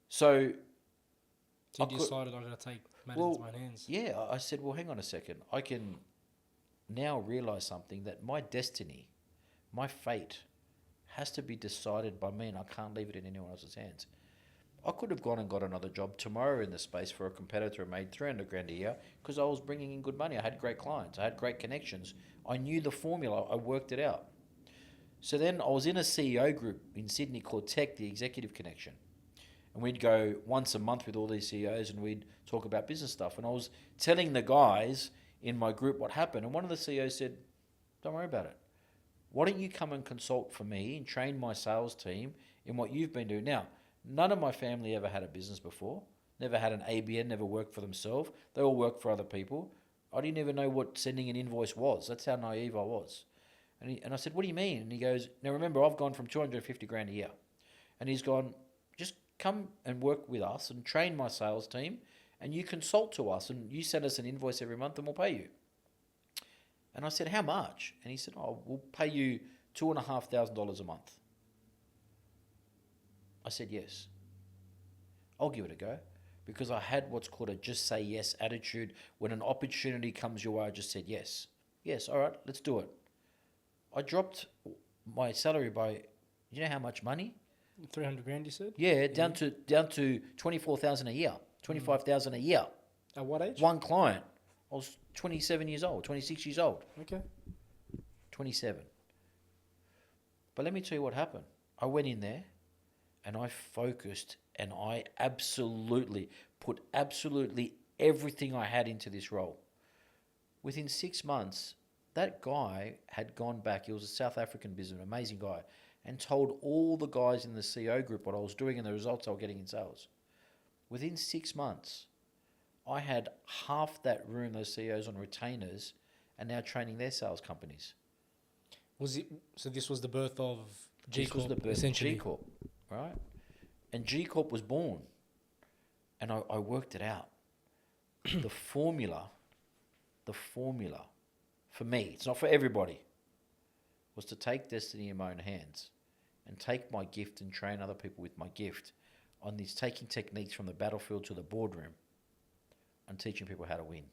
So you decided I'm going to take matters into my hands. Yeah, I said, well, hang on a second. I can now realize something, that my destiny, my fate has to be decided by me, and I can't leave it in anyone else's hands. I could have gone and got another job tomorrow in the space for a competitor and made 300 grand a year because I was bringing in good money. I had great clients. I had great connections. I knew the formula. I worked it out. So then I was in a CEO group in Sydney called Tech, the Executive Connection. And we'd go once a month with all these CEOs and we'd talk about business stuff. And I was telling the guys in my group what happened. And one of the CEOs said, don't worry about it. Why don't you come and consult for me and train my sales team in what you've been doing? Now, none of my family ever had a business before, never had an ABN, never worked for themselves. They all worked for other people. I didn't even know what sending an invoice was. That's how naive I was. And I said, what do you mean? And he goes, now remember, I've gone from 250 grand a year. And he's gone, just come and work with us and train my sales team and you consult to us and you send us an invoice every month and we'll pay you. And I said, how much? And he said, oh, we'll pay you $2,500 a month. I said, yes. I'll give it a go. Because I had what's called a just say yes attitude. When an opportunity comes your way, I just said yes. Yes, all right, let's do it. I dropped my salary by, you know how much money? 300 grand, you said? Yeah, down to 24,000 a year, 25,000 a year. At what age? One client. I was 27 years old, 26 years old. Okay. 27. But let me tell you what happened. I went in there and I focused and I put absolutely everything I had into this role. Within 6 months, that guy had gone back. He was a South African businessman, amazing guy, and told all the guys in the CEO group what I was doing and the results I was getting in sales. Within 6 months, I had half that room, those CEOs on retainers, and now training their sales companies. So this was the birth of G This was Corp, the birth of essentially. G Corp, right? And G Corp was born, and I worked it out. The formula, for me, it's not for everybody, was to take destiny in my own hands and take my gift and train other people with my gift on these taking techniques from the battlefield to the boardroom and teaching people how to win.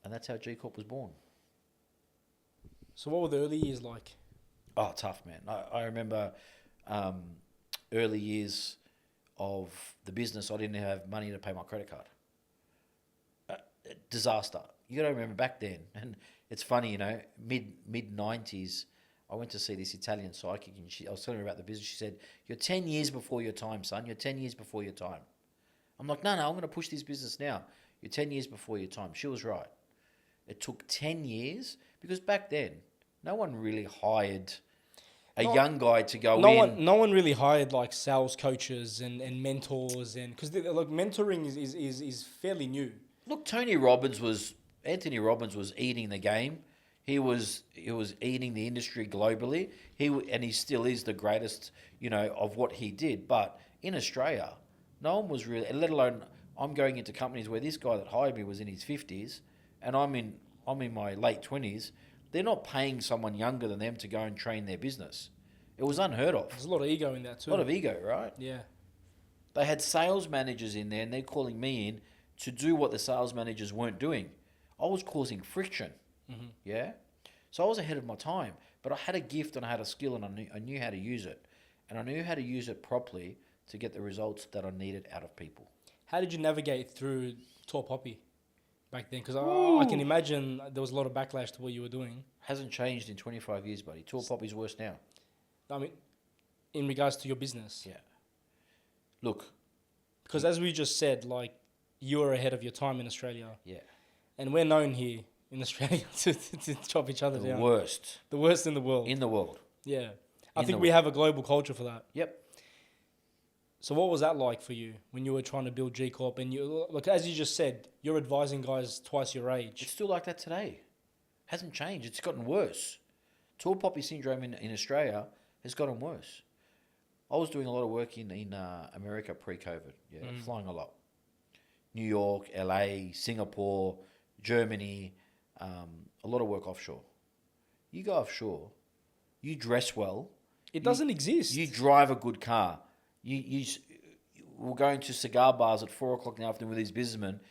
And that's how G Corp was born. So what were the early years like? Oh, tough, man. I remember early years of the business, I didn't have money to pay my credit card. Disaster. You got to remember back then, and it's funny, you know, mid 90s, I went to see this Italian psychic, and I was telling her about the business. She said, "You're 10 years before your time, son. You're 10 years before your time." I'm like, no, I'm going to push this business now. You're 10 years before your time. She was right. It took 10 years because back then, no one really hired a young guy to go in. No one really hired like sales coaches and mentors, and because like mentoring is fairly new. Look, Anthony Robbins was eating the game. He was eating the industry globally. And he still is the greatest, you know, of what he did. But in Australia, no one was really, let alone I'm going into companies where this guy that hired me was in his 50s and I'm in my late 20s. They're not paying someone younger than them to go and train their business. It was unheard of. There's a lot of ego in that too. A lot of ego, right? Yeah. They had sales managers in there and they're calling me in to do what the sales managers weren't doing. I was causing friction. Mm-hmm. Yeah. So I was ahead of my time, but I had a gift and I had a skill and I knew how to use it. And I knew how to use it properly to get the results that I needed out of people. How did you navigate through Tall Poppy back then? Because I can imagine there was a lot of backlash to what you were doing. Hasn't changed in 25 years, buddy. Tall Poppy's worse now. I mean, in regards to your business. Yeah. Look. Because as we just said, like, you were ahead of your time in Australia. Yeah. And we're known here in Australia to chop each other down. The worst. The worst in the world. In the world. Yeah. I think we have a global culture for that. Yep. So what was that like for you when you were trying to build G Corp? And you, like, as you just said, you're advising guys twice your age. It's still like that today. Hasn't changed. It's gotten worse. Tall Poppy syndrome in Australia has gotten worse. I was doing a lot of work in America pre-COVID. Yeah, flying a lot. New York, LA, Singapore, Germany, a lot of work offshore. You go offshore, you dress well. It doesn't exist. You drive a good car. We're going to cigar bars at 4:00 in the afternoon with these businessmen,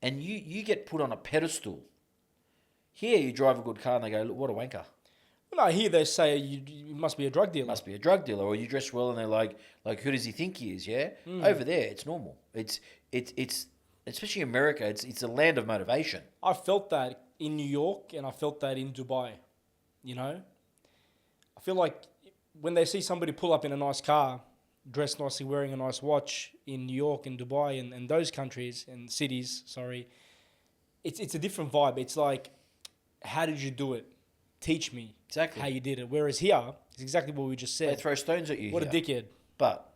and you get put on a pedestal. Here, you drive a good car, and they go, "Look, what a wanker." Well, I hear they say you must be a drug dealer. Must be a drug dealer, or you dress well and they're like, who does he think he is? Yeah, over there it's normal. It's especially America. It's a land of motivation. I felt that in New York and I felt that in Dubai. You know, I feel like when they see somebody pull up in a nice car, dressed nicely, wearing a nice watch in New York and Dubai and those countries and cities, it's a different vibe. It's like, how did you do it? Teach me Exactly how you did it. Whereas here, it's exactly what we just They said. throw stones at you. What here. a dickhead. But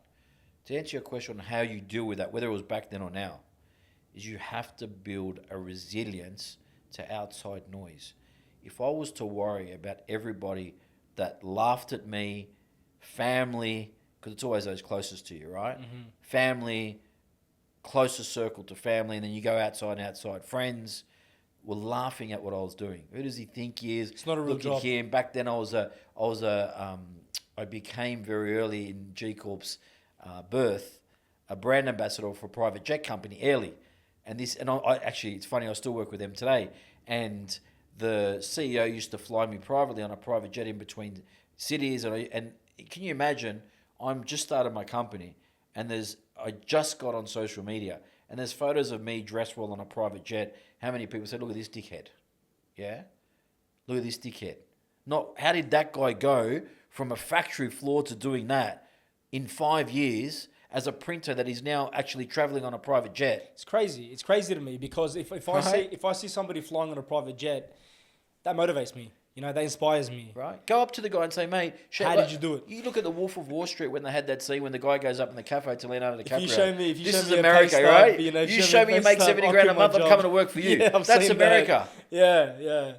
to answer your question on how you deal with that, whether it was back then or now, is you have to build a resilience to outside noise. If I was to worry about everybody that laughed at me, family, because it's always those closest to you, right? Mm-hmm. Family, closest circle to family, and then you go outside, friends were laughing at what I was doing. Who does he think he is? It's not a real Look job. at him. Back then, I became very early in G Corp's birth a brand ambassador for a private jet company early, and I actually, it's funny. I still work with them today, and the CEO used to fly me privately on a private jet in between cities, and can you imagine? I'm just started my company, and I just got on social media, and there's photos of me dressed well on a private jet. How many people said, "Look at this dickhead"? Yeah, look at this dickhead. Not how did that guy go from a factory floor to doing that in 5 years as a printer that is now actually traveling on a private jet? It's crazy. It's crazy to me because if I see somebody flying on a private jet, that motivates me. You know, that inspires me. Right. Go up to the guy and say, mate, How did you do it? You look at the Wolf of Wall Street when they had that scene when the guy goes up in the cafe to Leonardo DiCaprio. This is a America, pay stub, right? you know, You show me you make 70 grand a month, I'm coming to work for you. Yeah, That's America. Yeah.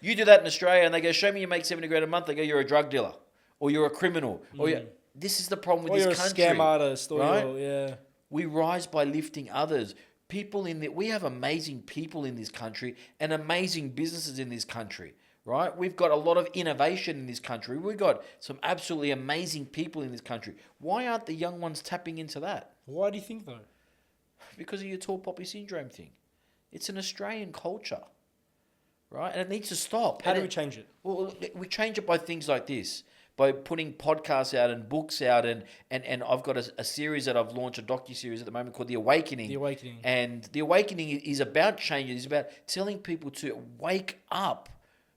You do that in Australia and they go, show me you make 70 grand a month. They go, you're a drug dealer or you're a criminal. This is the problem with this country. Or you're a scam artist. Right? We rise by lifting others. We have amazing people in this country and amazing businesses in this country. Right? We've got a lot of innovation in this country. We've got some absolutely amazing people in this country. Why aren't the young ones tapping into that? Why do you think though? Because of your tall poppy syndrome thing. It's an Australian culture. Right? And it needs to stop. How do we change it? Well, we change it by things like this. By putting podcasts out and books out and I've got a series that I've launched, a docu-series at the moment called The Awakening. The Awakening. And The Awakening is about change. It's about telling people to wake up,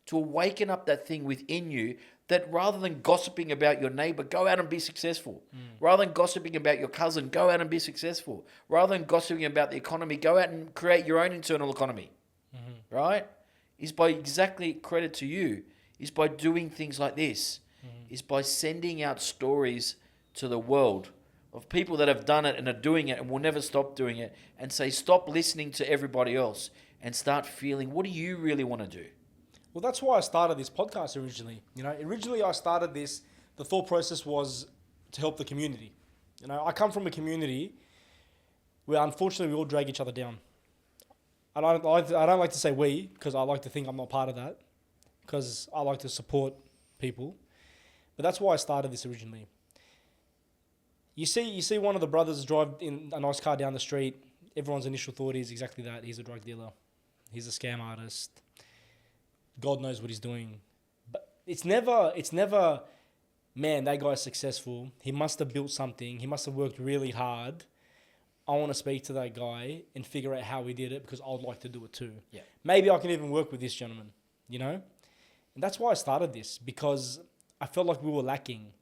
to awaken up that thing within you, that rather than gossiping about your neighbor, go out and be successful. Rather than gossiping about your cousin, go out and be successful. Rather than gossiping about the economy, go out and create your own internal economy. Right? Is by exactly credit to you, is by doing things like this, is by sending out stories to the world of people that have done it and are doing it and will never stop doing it, and say, stop listening to everybody else and start feeling, what do you really want to do? Well, that's why I started this podcast originally. You know, originally I started this, the thought process was to help the community. You know, I come from a community where unfortunately we all drag each other down. I don't like to say we, because I like to think I'm not part of that, because I like to support people. But that's why I started this originally. You see one of the brothers drive in a nice car down the street. Everyone's initial thought is exactly that. He's a drug dealer. He's a scam artist. God knows what he's doing. But it's never, man, that guy's successful. He must have built something. He must have worked really hard. I want to speak to that guy and figure out how he did it because I would like to do it too. Yeah. Maybe I can even work with this gentleman, you know? And that's why I started this, because I felt like we were lacking.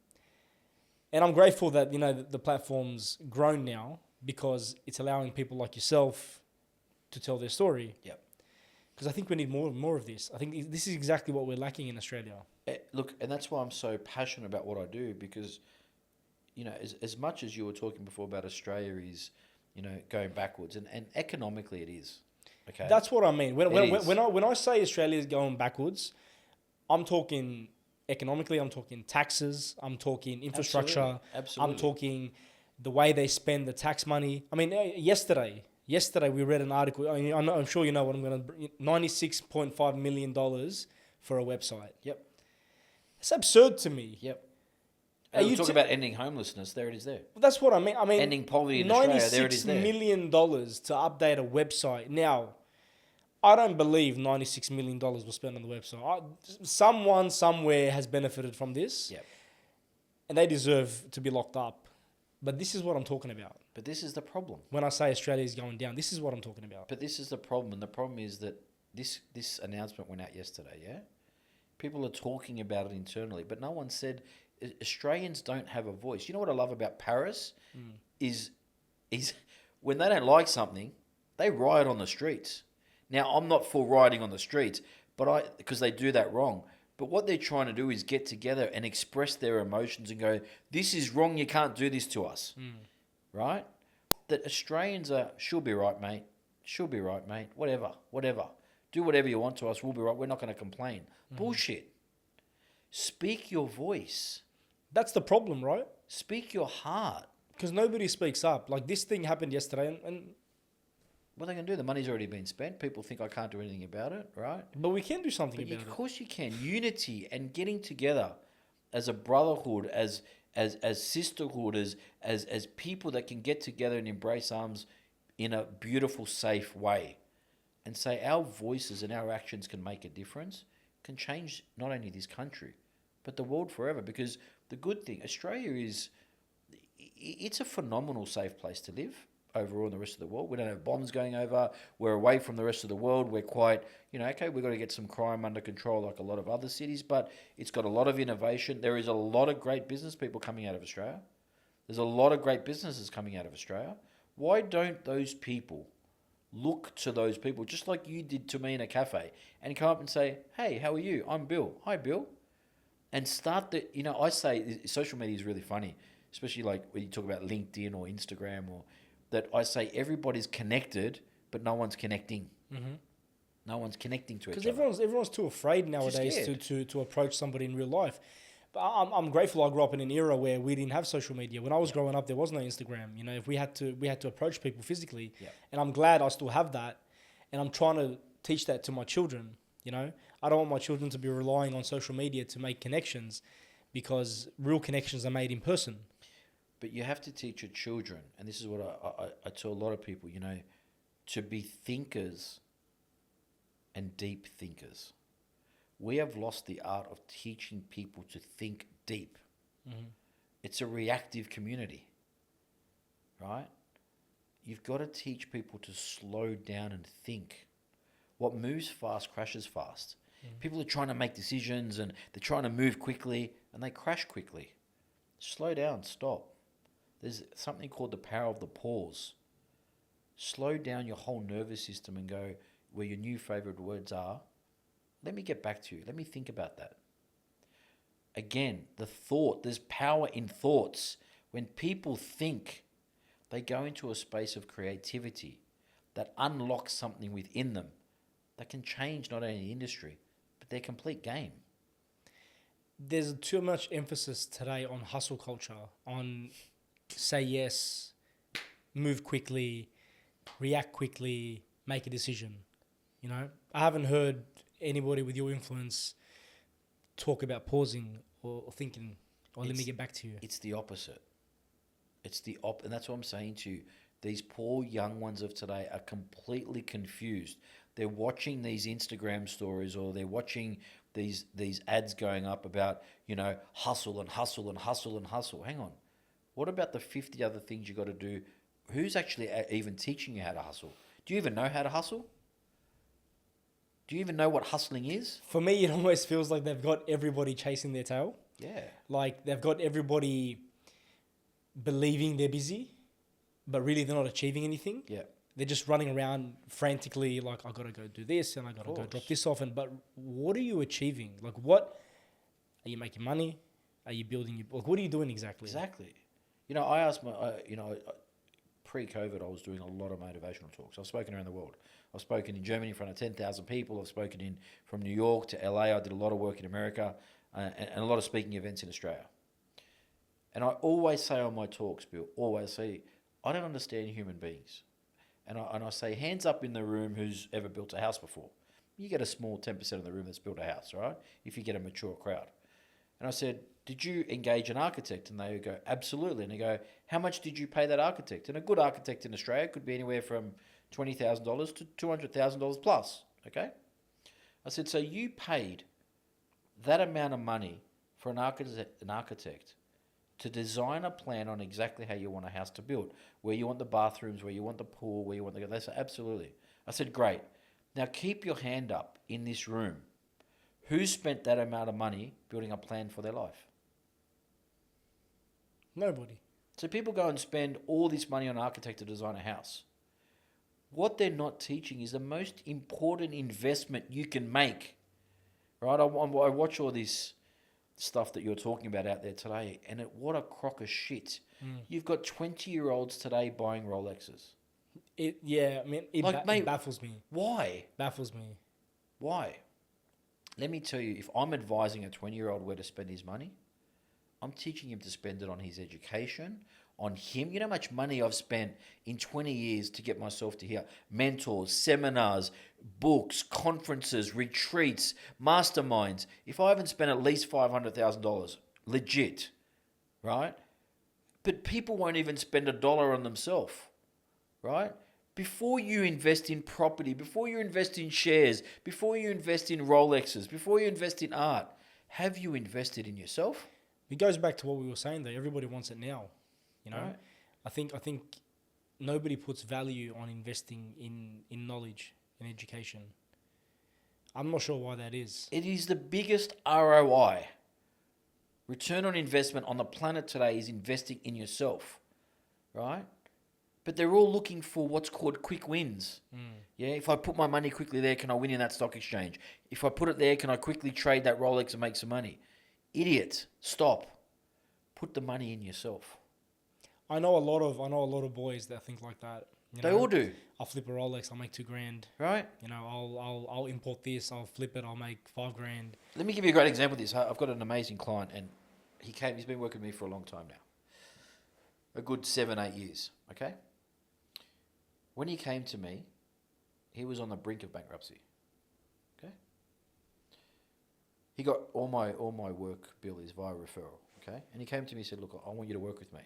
And I'm grateful that, you know, the platform's grown now because it's allowing people like yourself to tell their story. Yep. Because I think we need more of this. I think this is exactly what we're lacking in Australia. Look, and that's why I'm so passionate about what I do, because, you know, as much as you were talking before about Australia is, you know, going backwards, and economically it is. Okay. That's what I mean. When I say Australia is going backwards, I'm talking economically, I'm talking taxes, I'm talking infrastructure, Absolutely. I'm talking the way they spend the tax money. I mean, yesterday we read an article. I mean, I'm sure you know what I'm going to. $96.5 million for a website. Yep. It's absurd to me. Yep. And you talk about ending homelessness. There it is. There. That's what I mean. Ending poverty in Australia. There it is. $96 million to update a website. Now, I don't believe $96 million was spent on the website. Someone somewhere has benefited from this, Yep. and they deserve to be locked up. But this is what I'm talking about. But this is the problem. When I say Australia is going down, this is what I'm talking about. But this is the problem, and the problem is that this announcement went out yesterday, yeah? People are talking about it internally, but no one said Australians don't have a voice. You know what I love about Paris is when they don't like something, they riot on the streets. Now, I'm not for rioting on the streets, but because they do that wrong. But what they're trying to do is get together and express their emotions and go, this is wrong, you can't do this to us. Right? That Australians are, she'll be right, mate. She'll be right, mate. Whatever. Do whatever you want to us, we'll be right. We're not going to complain. Bullshit. Speak your voice. That's the problem, right? Speak your heart. Because nobody speaks up. Like, this thing happened yesterday, and what are they going to do? The money's already been spent. People think I can't do anything about it, right? but we can do something But about of it. course you can. Unity and getting together as a brotherhood, as sisterhood, as people that can get together and embrace arms in a beautiful, safe way, and say our voices and our actions can make a difference, can change not only this country, but the world forever. Because the good thing, Australia it's a phenomenal safe place to live overall in the rest of the world. We don't have bombs going over. We're away from the rest of the world. We're quite, okay, we've got to get some crime under control like a lot of other cities, but it's got a lot of innovation. There is a lot of great business people coming out of Australia. There's a lot of great businesses coming out of Australia. Why don't those people look to those people, just like you did to me in a cafe, and come up and say, hey, how are you? I'm Bill. Hi, Bill. And start I say social media is really funny, especially like when you talk about LinkedIn or Instagram, or that I say everybody's connected, but no one's connecting. No one's connecting to each other. Because everyone's too afraid nowadays to approach somebody in real life. But I'm grateful I grew up in an era where we didn't have social media. When I was growing up, there was no Instagram. If we had to approach people physically. And I'm glad I still have that. And I'm trying to teach that to my children. I don't want my children to be relying on social media to make connections, because real connections are made in person. But you have to teach your children, and this is what I tell a lot of people, to be thinkers and deep thinkers. We have lost the art of teaching people to think deep. It's a reactive community, right? You've got to teach people to slow down and think. What moves fast crashes fast. People are trying to make decisions and they're trying to move quickly and they crash quickly. Slow down, stop. There's something called the power of the pause. Slow down your whole nervous system and go where your new favorite words are. Let me get back to you. Let me think about that. Again, the thought, there's power in thoughts. When people think, they go into a space of creativity that unlocks something within them that can change not only the industry, but their complete game. There's too much emphasis today on hustle culture, on say yes, move quickly, react quickly, make a decision. I haven't heard anybody with your influence talk about pausing or thinking, let me get back to you. It's the opposite. And that's what I'm saying to you. These poor young ones of today are completely confused. They're watching these Instagram stories, or they're watching these ads going up about, hustle and hustle and hustle and hustle. Hang on. What about the 50 other things you got to do? Who's actually even teaching you how to hustle? Do you even know how to hustle? Do you even know what hustling is? For me, it almost feels like they've got everybody chasing their tail. Yeah. Like they've got everybody believing they're busy, but really they're not achieving anything. Yeah. They're just running around frantically like, I got to go do this and I got to go drop this off. But what are you achieving? Like, what? Are you making money? Are you building your... Like, what are you doing exactly? Exactly. I asked pre-COVID, I was doing a lot of motivational talks. I've spoken around the world. I've spoken in Germany in front of 10,000 people. I've spoken from New York to LA. I did a lot of work in America and a lot of speaking events in Australia. And I always say on my talks, Bill, I don't understand human beings. And I say, hands up in the room who's ever built a house before. You get a small 10% of the room that's built a house, right? If you get a mature crowd. And I said, did you engage an architect? And they would go, absolutely. And they go, how much did you pay that architect? And a good architect in Australia could be anywhere from $20,000 to $200,000 plus, Okay? I said, so you paid that amount of money for an architect to design a plan on exactly how you want a house to build, where you want the bathrooms, where you want the pool, where you want the... They said, absolutely. I said, great. Now keep your hand up in this room. Who spent that amount of money building a plan for their life? Nobody. So people go and spend all this money on an architect to design a house. What they're not teaching is the most important investment you can make. Right? I watch all this stuff that you're talking about out there today, and what a crock of shit. You've got 20-year-olds today buying Rolexes. It baffles me. Why? Baffles me. Why? Let me tell you, if I'm advising a 20-year-old where to spend his money, I'm teaching him to spend it on his education, on him. You know how much money I've spent in 20 years to get myself to here? Mentors, seminars, books, conferences, retreats, masterminds. If I haven't spent at least $500,000, legit, right? But people won't even spend $1 on themselves, right? Before you invest in property, before you invest in shares, before you invest in Rolexes, before you invest in art, have you invested in yourself? It goes back to what we were saying though. Everybody wants it now. You know, Right. I think nobody puts value on investing in knowledge and education. I'm not sure why that is. It is the biggest ROI. Return on investment on the planet today is investing in yourself, right? But they're all looking for what's called quick wins. Yeah, if I put my money quickly there, can I win in that stock exchange? If I put it there, can I quickly trade that Rolex and make some money? Idiot, stop. Put the money in yourself. I know a lot of boys that think like that. You They know, all do, I'll flip a Rolex, I'll make $2,000. right? You know, I'll import this, I'll flip it, I'll make $5,000. Let me give you a great example of this. I've got an amazing client, and he's been working with me for a long time now. A good 7-8 years, okay? When he came to me, he was on the brink of bankruptcy, okay? He got all my work bill is via referral, okay? And he came to me and said, look, I want you to work with me.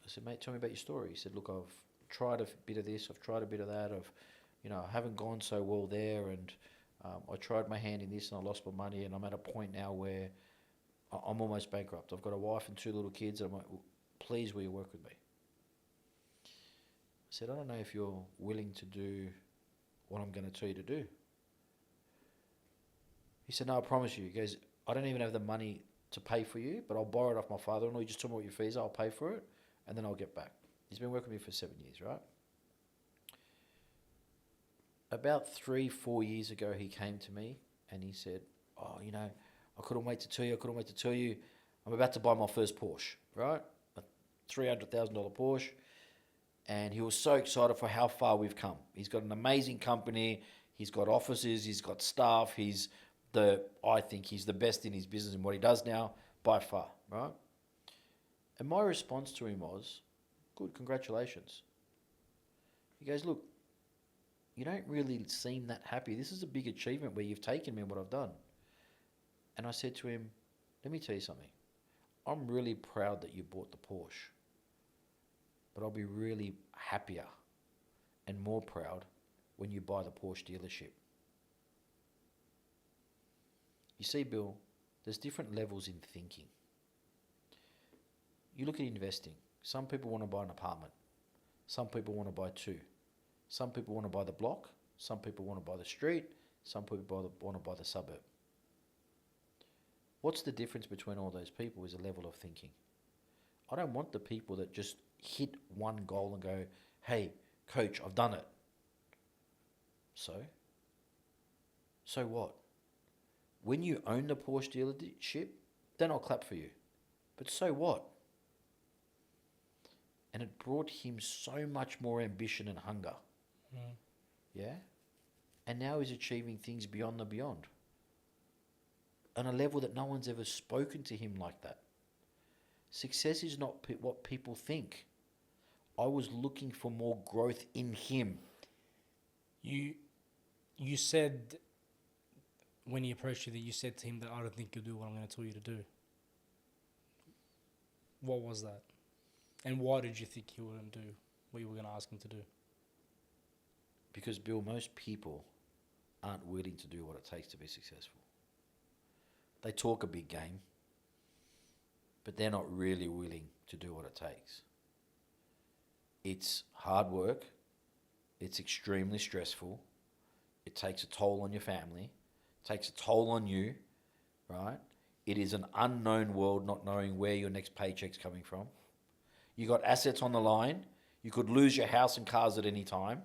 I said, mate, tell me about your story. He said, look, I've tried a bit of this, I've tried a bit of that, I haven't gone so well there, and I tried my hand in this and I lost my money, and I'm at a point now where I'm almost bankrupt. I've got a wife and 2 little kids, and I'm like, please, will you work with me? I said, I don't know if you're willing to do what I'm going to tell you to do. He said, no, I promise you. He goes, I don't even have the money to pay for you, but I'll borrow it off my father-in-law. You just tell me what your fees are, I'll pay for it, and then I'll get back. He's been working with me for 7 years, right? About 3-4 years ago, he came to me and he said, oh, I couldn't wait to tell you. I'm about to buy my first Porsche, right? A $300,000 Porsche. And he was so excited for how far we've come. He's got an amazing company. He's got offices. He's got staff. I think he's the best in his business and what he does now by far, right? And my response to him was, good, congratulations. He goes, look, you don't really seem that happy. This is a big achievement where you've taken me and what I've done. And I said to him, let me tell you something. I'm really proud that you bought the Porsche. But I'll be really happier and more proud when you buy the Porsche dealership. You see, Bill, there's different levels in thinking. You look at investing. Some people want to buy an apartment. Some people want to buy 2. Some people want to buy the block. Some people want to buy the street. Some people want to buy the suburb. What's the difference between all those people is a level of thinking. I don't want the people that just hit one goal and go, hey, coach, I've done it. So what? When you own the Porsche dealership, then I'll clap for you. But so what? And it brought him so much more ambition and hunger. Yeah? And now he's achieving things beyond the beyond. On a level that no one's ever spoken to him like that. Success is not what people think. I was looking for more growth in him. You said, when he approached you, that you said to him that I don't think you'll do what I'm going to tell you to do. What was that? And why did you think he wouldn't do what you were going to ask him to do? Because, Bill, most people aren't willing to do what it takes to be successful. They talk a big game, but they're not really willing to do what it takes. It's hard work. It's extremely stressful. It takes a toll on your family. It takes a toll on you, right? It is an unknown world, not knowing where your next paycheck's coming from. You got assets on the line. You could lose your house and cars at any time,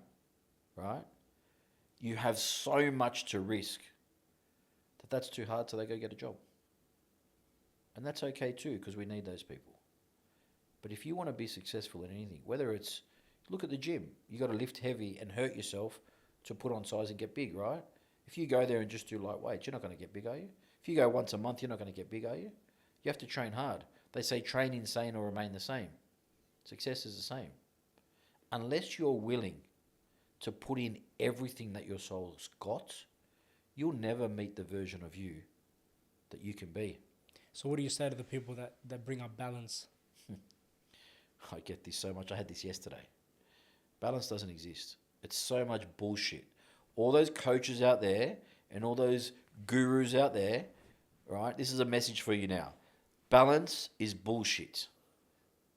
right? You have so much to risk that's too hard, so they go get a job. And that's okay too, because we need those people. But if you want to be successful in anything, whether it's, look at the gym, you got to lift heavy and hurt yourself to put on size and get big, right? If you go there and just do light weights, you're not going to get big, are you? If you go once a month, you're not going to get big, are you? You have to train hard. They say train insane or remain the same. Success is the same. Unless you're willing to put in everything that your soul's got, you'll never meet the version of you that you can be. So what do you say to the people that bring up balance? I get this so much. I had this yesterday. Balance doesn't exist. It's so much bullshit. All those coaches out there and all those gurus out there, right? This is a message for you now. Balance is bullshit.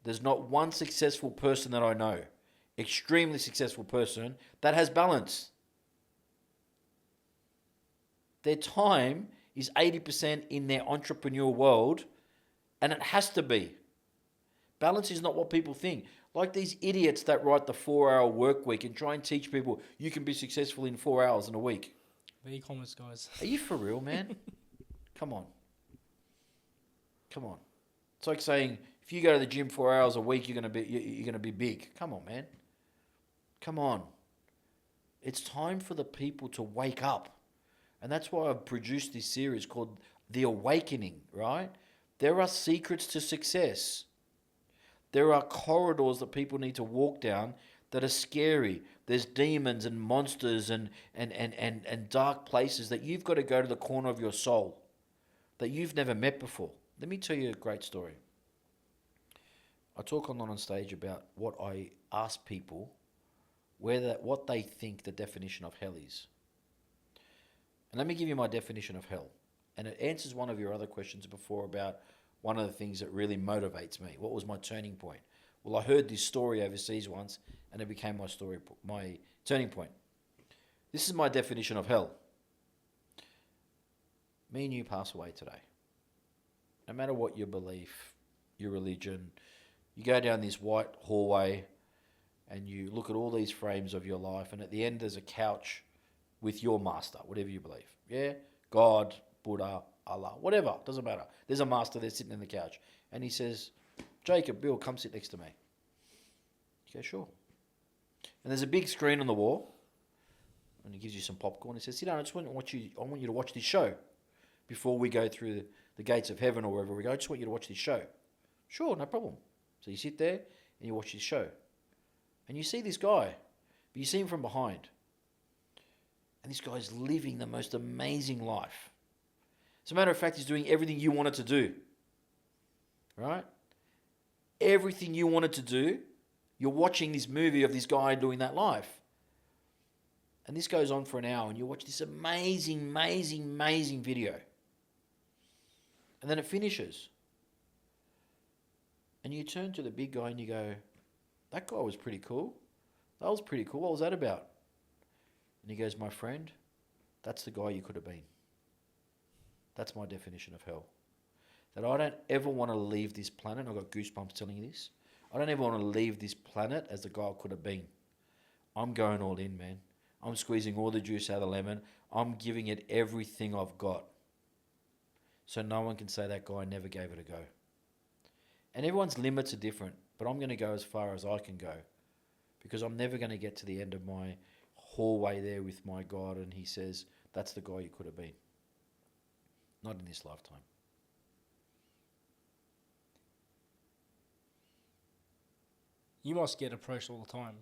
There's not one successful person that I know, extremely successful person, that has balance. Their time is 80% in their entrepreneurial world, and it has to be. Balance is not what people think. Like these idiots that write the 4-hour work week and try and teach people you can be successful in 4 hours in a week. The e-commerce guys. Are you for real, man? Come on. Come on. It's like saying if you go to the gym 4 hours a week, you're gonna be big. Come on, man. Come on. It's time for the people to wake up. And that's why I've produced this series called The Awakening, right? There are secrets to success. There are corridors that people need to walk down that are scary. There's demons and monsters and dark places that you've got to go to the corner of your soul that you've never met before. Let me tell you a great story. I talk on stage about what I ask people, what they think the definition of hell is. And let me give you my definition of hell. And it answers one of your other questions before about one of the things that really motivates me. What was my turning point? Well, I heard this story overseas once, and it became my turning point. This is my definition of hell. Me and you pass away today. No matter what your belief, your religion, you go down this white hallway and you look at all these frames of your life, and at the end there's a couch with your master, whatever you believe. Yeah? God, Buddha, Allah, whatever, doesn't matter. There's a master there sitting in the couch. And he says, Jacob, Bill, come sit next to me. You go, sure. And there's a big screen on the wall. And he gives you some popcorn. He says, sit down, I want you to watch this show before we go through the gates of heaven or wherever we go. I just want you to watch this show. Sure, no problem. So you sit there and you watch this show. And you see this guy, but you see him from behind. And this guy's living the most amazing life. As a matter of fact, he's doing everything you wanted to do. Right? Everything you wanted to do, you're watching this movie of this guy doing that life. And this goes on for an hour, and you watch this amazing, amazing, amazing video. And then it finishes. And you turn to the big guy and you go, that guy was pretty cool. That was pretty cool. What was that about? And he goes, my friend, that's the guy you could have been. That's my definition of hell. That I don't ever want to leave this planet. I've got goosebumps telling you this. I don't ever want to leave this planet as the guy I could have been. I'm going all in, man. I'm squeezing all the juice out of the lemon. I'm giving it everything I've got. So no one can say that guy never gave it a go. And everyone's limits are different, but I'm going to go as far as I can go. Because I'm never going to get to the end of my hallway there with my God and he says, that's the guy you could have been. Not in this lifetime. You must get approached all the time.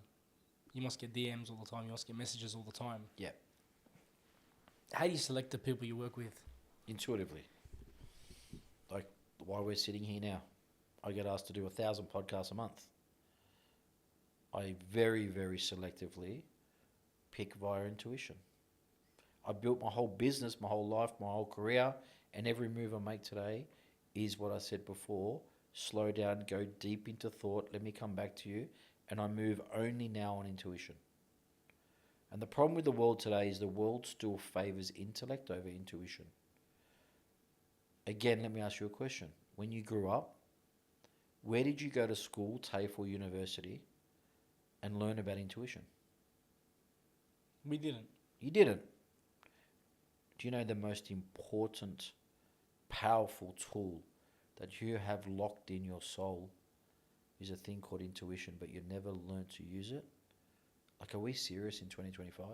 You must get DMs all the time. You must get messages all the time. Yeah. How do you select the people you work with? Intuitively. Like why we're sitting here now. I get asked to do 1,000 podcasts a month. I very, very selectively pick via intuition. I built my whole business, my whole life, my whole career, and every move I make today is what I said before. Slow down, go deep into thought, let me come back to you, and I move only now on intuition. And the problem with the world today is the world still favors intellect over intuition. Again, let me ask you a question. When you grew up, where did you go to school, TAFE or university, and learn about intuition? We didn't. You didn't. Do you know the most important, powerful tool that you have locked in your soul is a thing called intuition, but you never learned to use it? Like, are we serious in 2025?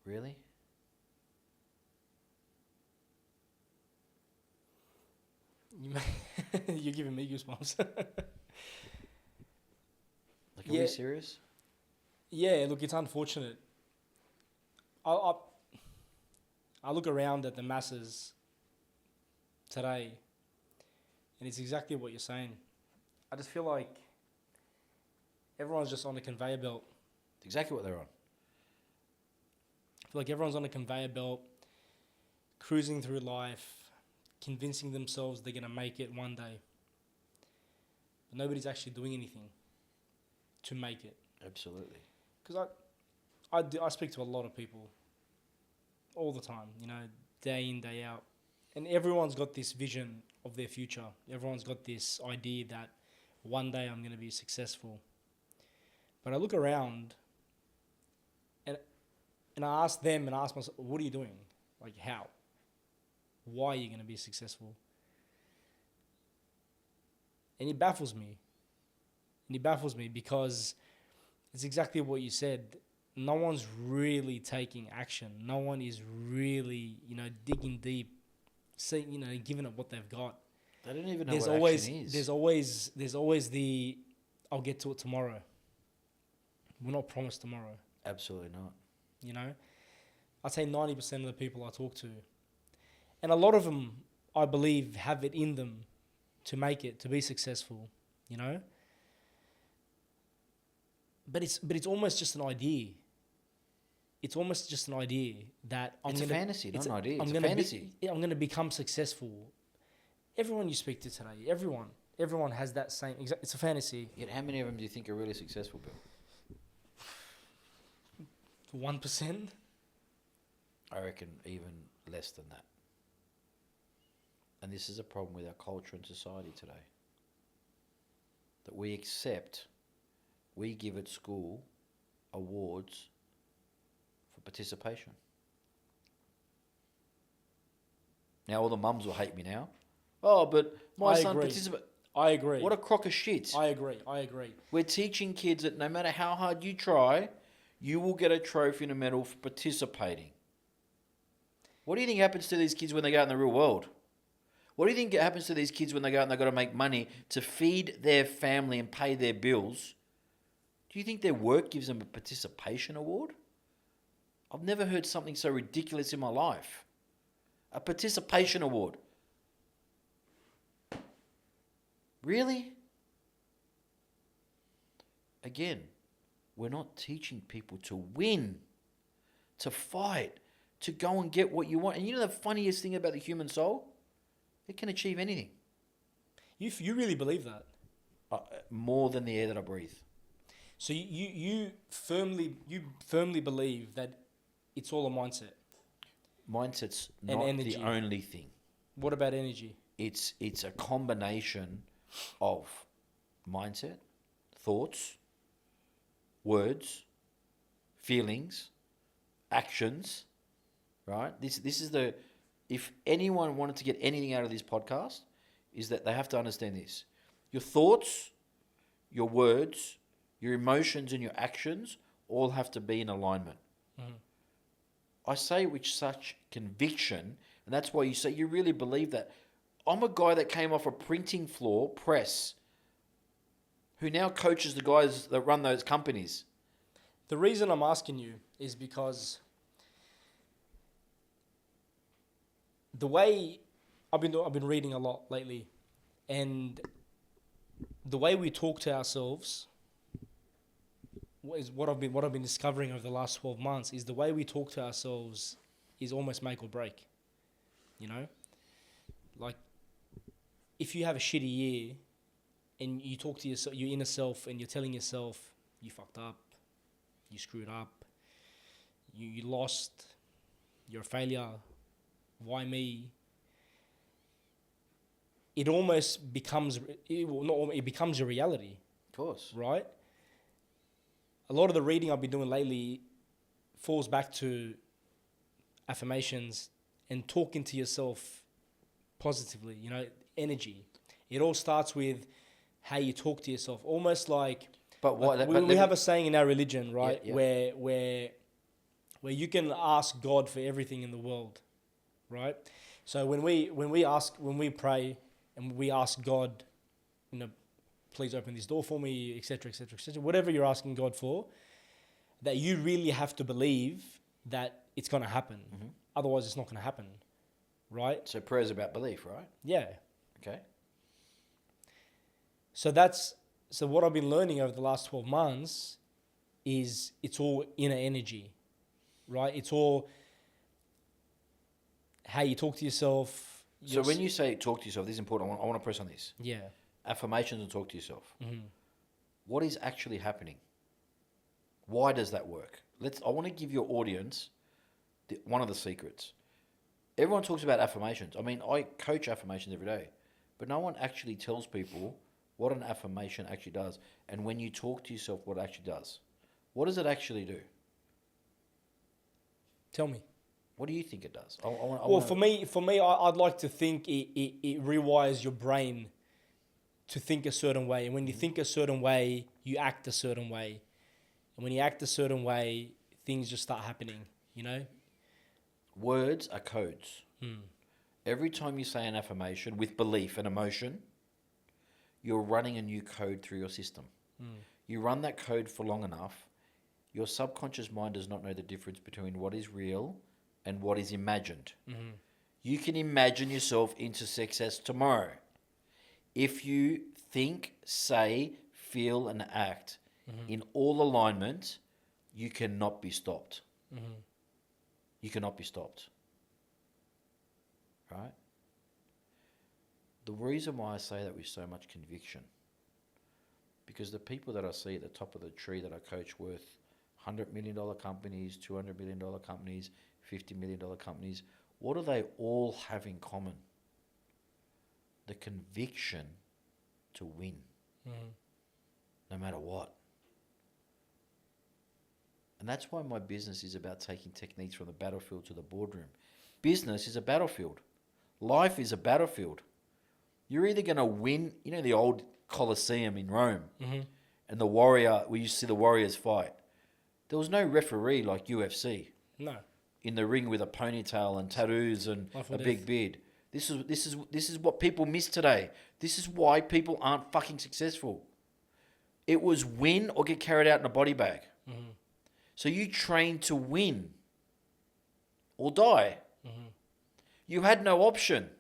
Really? You're giving me goosebumps. Like, are we serious? Yeah, look, it's unfortunate. I look around at the masses today, and it's exactly what you're saying. I just feel like everyone's just on a conveyor belt. It's exactly what they're on. I feel like everyone's on a conveyor belt, cruising through life, convincing themselves they're going to make it one day. But nobody's actually doing anything to make it. Absolutely. Because I speak to a lot of people all the time, day in, day out. And everyone's got this vision of their future. Everyone's got this idea that one day I'm going to be successful. But I look around and I ask them and I ask myself, what are you doing? Like, how? Why are you going to be successful? And it baffles me. And it baffles me because it's exactly what you said. No one's really taking action. No one is really, digging deep, giving it what they've got. They don't even know what action is. There's always the, I'll get to it tomorrow. We're not promised tomorrow. Absolutely not. I'd say 90% of the people I talk to, and a lot of them, I believe, have it in them to make it, to be successful, But it's almost just an idea. It's almost just an idea that it's a fantasy, not an idea. It's a fantasy. I'm going to become successful. Everyone you speak to today, everyone has that same. It's a fantasy. Yet, how many of them do you think are really successful, Bill? 1%. I reckon even less than that. And this is a problem with our culture and society today. That we give at school awards for participation. Now all the mums will hate me now. Oh, but my son participated. I agree. What a crock of shit. I agree. We're teaching kids that no matter how hard you try, you will get a trophy and a medal for participating. What do you think happens to these kids when they go out in the real world? What do you think happens to these kids when they go out and they've got to make money to feed their family and pay their bills? Do you think their work gives them a participation award? I've never heard something so ridiculous in my life. A participation award. Really? Again, we're not teaching people to win, to fight, to go and get what you want. And you know the funniest thing about the human soul? It can achieve anything. You really believe that? More than the air that I breathe. So you firmly believe that it's all a mindset. Mindset's not the only thing. What about energy? It's a combination of mindset, thoughts, words, feelings, actions, right? This is the, if anyone wanted to get anything out of this podcast, is that they have to understand this. Your thoughts, your words, your emotions and your actions all have to be in alignment. Mm-hmm. I say it with such conviction, and that's why you say you really believe that. I'm a guy that came off a printing floor, press, who now coaches the guys that run those companies. The reason I'm asking you is because the way I've been reading a lot lately, and the way we talk to ourselves what I've been discovering over the last 12 months is the way we talk to ourselves is almost make or break. You know, like if you have a shitty year and you talk to yourself, your inner self, and you're telling yourself you fucked up, you screwed up, you lost, you're a failure, why me? It almost becomes it becomes a reality, Of course. right? A lot of the reading I've been doing lately falls back to affirmations and talking to yourself positively, you know, energy. It all starts with how you talk to yourself, almost like But what? we have a saying in our religion, right? Yeah. Where you can ask God for everything in the world, right? So when we pray and we ask God, you know, please open this door for me, etc., etc., etc., whatever you're asking God for, that you really have to believe that it's going to happen. Mm-hmm. Otherwise, it's not going to happen, right? So prayer's about belief, right? Yeah. Okay. So what I've been learning over the last 12 months is it's all inner energy, right? It's all how you talk to yourself. So when you say talk to yourself, this is important. I want to press on this. Yeah. Affirmations and talk to yourself. Mm-hmm. What is actually happening? Why does that work? I want to give your audience one of the secrets. Everyone talks about affirmations. I mean, I coach affirmations every day, but no one actually tells people what an affirmation actually does. And when you talk to yourself, what it actually does. What does it actually do? Tell me. What do you think it does? For me, I'd like to think it rewires your brain to think a certain way. And when you think a certain way, you act a certain way. And when you act a certain way, things just start happening, you know? Words are codes. Every time you say an affirmation with belief and emotion, you're running a new code through your system. You run that code for long enough, your subconscious mind does not know the difference between what is real and what is imagined. You can imagine yourself into success tomorrow. If you think, say, feel, and act in all alignment, you cannot be stopped. You cannot be stopped. Right? The reason why I say that with so much conviction, because the people that I see at the top of the tree that I coach worth $100 million companies, $200 million companies, $50 million companies, what do they all have in common? The conviction to win, no matter what. And that's why my business is about taking techniques from the battlefield to the boardroom. Business is a battlefield. Life is a battlefield. You're either going to win, you know, the old Colosseum in Rome, and the warrior, we used to see the warriors fight. There was no referee like UFC. No. In the ring with a ponytail and tattoos and a big beard. This is what people miss today. This is why people aren't fucking successful. It was win or get carried out in a body bag. So you trained to win or die. You had no option.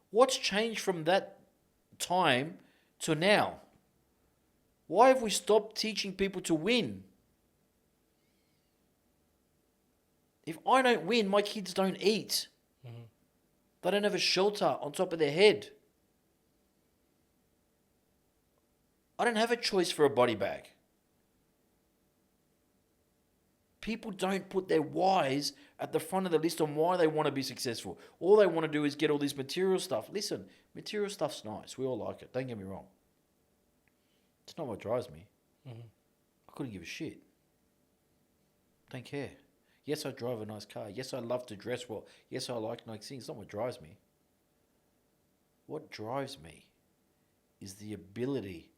What's changed from that time to now? Why have we stopped teaching people to win? If I don't win, my kids don't eat. They don't have a shelter on top of their head. I don't have a choice for a body bag. People don't put their whys at the front of the list on why they want to be successful. All they want to do is get all this material stuff. Listen, material stuff's nice. We all like it. Don't get me wrong. It's not what drives me. I couldn't give a shit. Don't care. Yes, I drive a nice car. Yes, I love to dress well. Yes, I like nice things. It's not what drives me. What drives me is the ability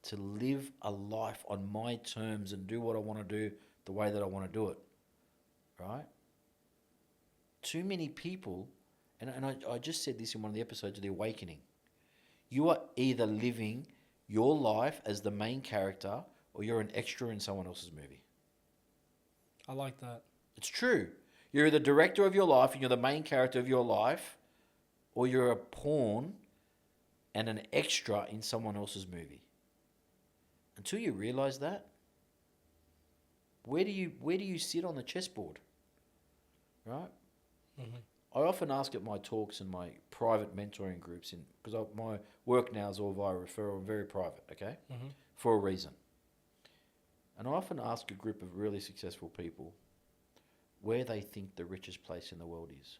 to live a life on my terms and do what I want to do the way that I want to do it. Right? Too many people, and I just said this in one of the episodes of The Awakening, you are either living your life as the main character or you're an extra in someone else's movie. I like that. It's true. You're the director of your life and you're the main character of your life, or you're a pawn and an extra in someone else's movie. Until you realize that, Where do you sit on the chessboard? Right? Mm-hmm. I often ask at my talks and my private mentoring groups, because my work now is all via referral and very private, okay? Mm-hmm. For a reason. And I often ask a group of really successful people where they think the richest place in the world is.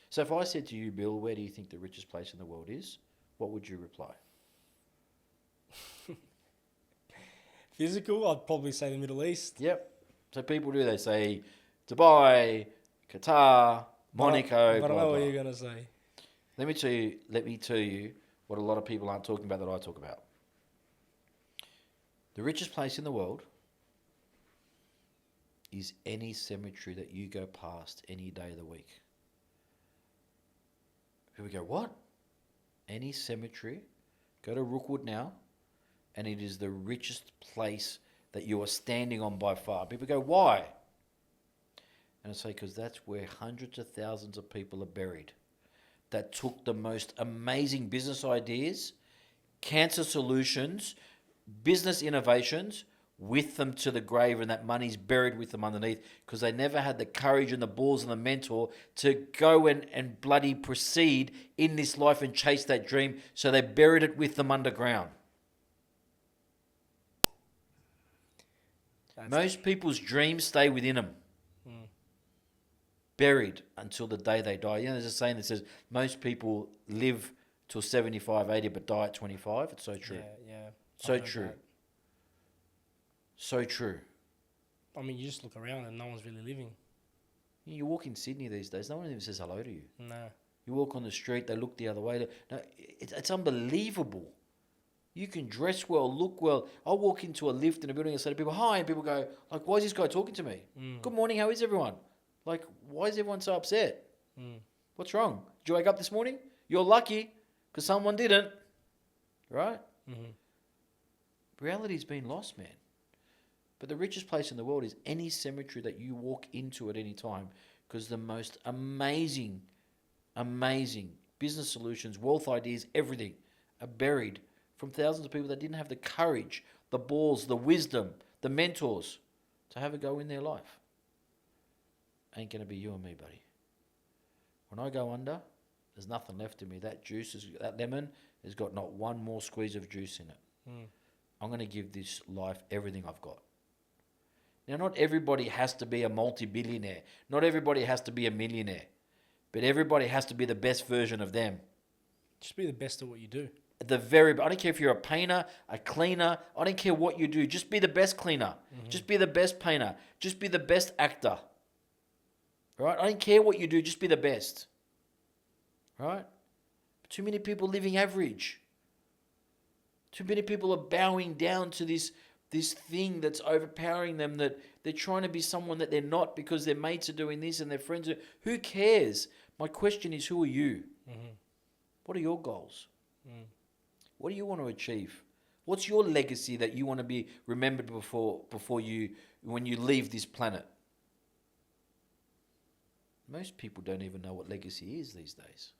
So if I said to you, Bill, where do you think the richest place in the world is? What would you reply? Physical, I'd probably say the Middle East. Yep. So people do, they say Dubai, Qatar, Monaco, But I blah, know what blah. you're going to say. Let me tell you what a lot of people aren't talking about that I talk about. The richest place in the world is any cemetery that you go past any day of the week. People go, what? Any cemetery? Go to Rookwood now, and it is the richest place that you are standing on by far. People go, why? And I say, because that's where hundreds of thousands of people are buried that took the most amazing business ideas, cancer solutions, business innovations with them to the grave, and that money's buried with them underneath because they never had the courage and the balls and the mentor to go and bloody proceed in this life and chase that dream, so they buried it with them underground. Most people's dreams stay within them. Buried until the day they die. You know, there's a saying that says most people live till 75, 80, but die at 25. It's so true. Yeah. So true. So true. I mean, you just look around and no one's really living. You walk in Sydney these days, no one even says hello to you. No. You walk on the street, they look the other way. No, it's unbelievable. You can dress well, look well. I walk into a lift in a building and say to people, hi, and people go, like, why is this guy talking to me? Good morning, how is everyone? Like, why is everyone so upset? What's wrong? Did you wake up this morning? You're lucky, because someone didn't. Right? Mm-hmm. Reality's been lost, man. But the richest place in the world is any cemetery that you walk into at any time, because the most amazing business solutions, wealth ideas, everything are buried from thousands of people that didn't have the courage, the balls, the wisdom, the mentors to have a go in their life. Ain't going to be you and me, buddy. When I go under, there's nothing left in me. That lemon has got not one more squeeze of juice in it. I'm going to give this life everything I've got. Now, not everybody has to be a multi-billionaire. Not everybody has to be a millionaire. But everybody has to be the best version of them. Just be the best at what you do. I don't care if you're a painter, a cleaner. I don't care what you do. Just be the best cleaner. Just be the best painter. Just be the best actor. Right? I don't care what you do. Just be the best. Right? Too many people living average. Too many people are bowing down to this thing that's overpowering them, that they're trying to be someone that they're not because their mates are doing this and their friends are. Who cares? My question is, who are you? What are your goals? What do you want to achieve? What's your legacy that you want to be remembered when you leave this planet? Most people don't even know what legacy is these days.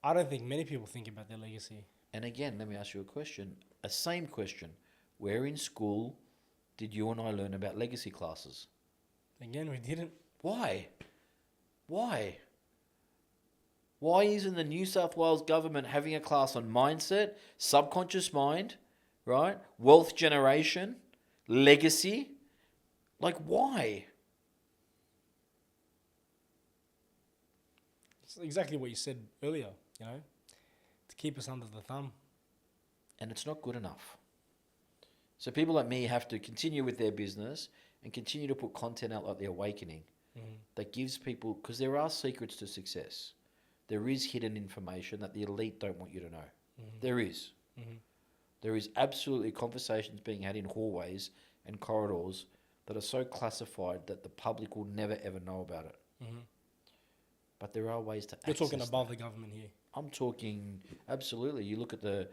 I don't think many people think about their legacy. And again, let me ask you a question. A same question. Where in school did you and I learn about legacy classes? Again, we didn't. Why? Why isn't the New South Wales government having a class on mindset, subconscious mind, right? Wealth generation, legacy? Like, why? It's exactly what you said earlier, to keep us under the thumb. And it's not good enough. So people like me have to continue with their business and continue to put content out like The Awakening that gives people, because there are secrets to success. There is hidden information that the elite don't want you to know. There is. There is absolutely conversations being had in hallways and corridors that are so classified that the public will never ever know about it. But there are ways to access. You're talking above the government here. I'm talking, absolutely. You look at the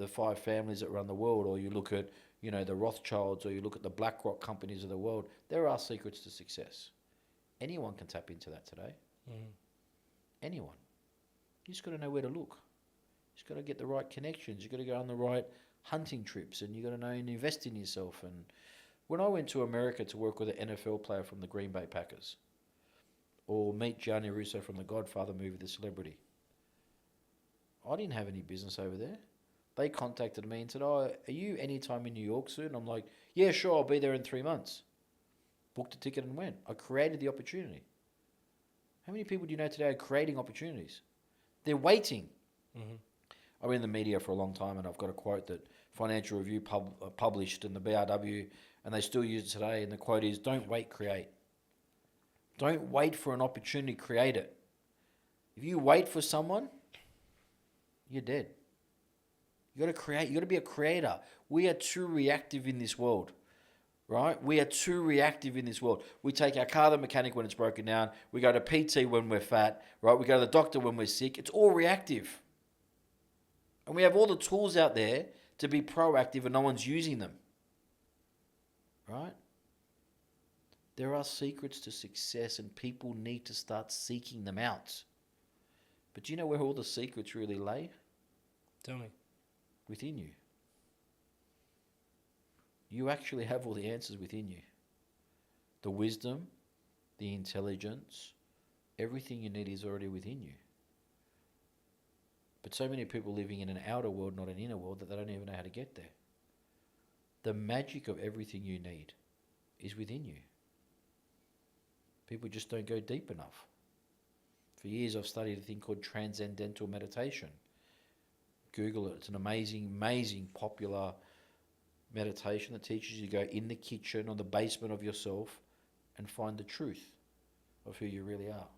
5 families that run the world, or you look at, the Rothschilds, or you look at the BlackRock companies of the world. There are secrets to success. Anyone can tap into that today. Anyone. You just got to know where to look. You just got to get the right connections. You got to go on the right hunting trips, and you got to know and invest in yourself. And when I went to America to work with an NFL player from the Green Bay Packers, or meet Gianni Russo from the Godfather movie, The Celebrity, I didn't have any business over there. They contacted me and said, "Oh, are you anytime in New York soon?" I'm like, "Yeah, sure, I'll be there in 3 months." Booked a ticket and went. I created the opportunity. How many people do you know today are creating opportunities? They're waiting. Mm-hmm. I've been in the media for a long time, and I've got a quote that Financial Review published in the BRW, and they still use it today, and the quote is, "Don't wait, create." Don't wait for an opportunity, create it. If you wait for someone, you're dead. You got to create. You got to be a creator. We are too reactive in this world, right? We are too reactive in this world. We take our car to the mechanic when it's broken down. We go to PT when we're fat, right? We go to the doctor when we're sick. It's all reactive. And we have all the tools out there to be proactive, and no one's using them, right? There are secrets to success, and people need to start seeking them out. But do you know where all the secrets really lay? Tell me. Within you. You actually have all the answers within you. The wisdom, the intelligence, everything you need is already within you. But so many people living in an outer world, not an inner world, that they don't even know how to get there. The magic of everything you need is within you. People just don't go deep enough. For years I've studied a thing called transcendental meditation. Google it. It's an amazing, amazing popular meditation that teaches you to go in the kitchen or the basement of yourself and find the truth of who you really are.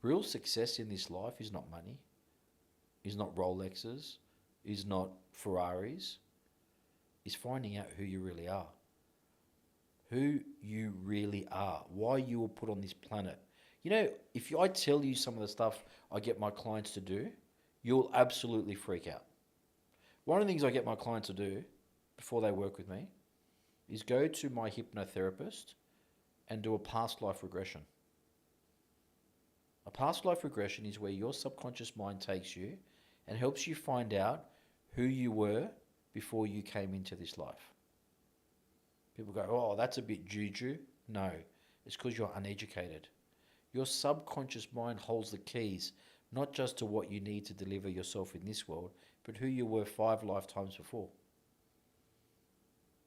Real success in this life is not money, is not Rolexes, is not Ferraris, is finding out who you really are. Who you really are, why you were put on this planet. You know, if I tell you some of the stuff I get my clients to do, you'll absolutely freak out. One of the things I get my clients to do before they work with me is go to my hypnotherapist and do a past life regression. A past life regression is where your subconscious mind takes you and helps you find out who you were before you came into this life. People go, "Oh, that's a bit juju." No, it's because you're uneducated. Your subconscious mind holds the keys, not just to what you need to deliver yourself in this world, but who you were 5 lifetimes before.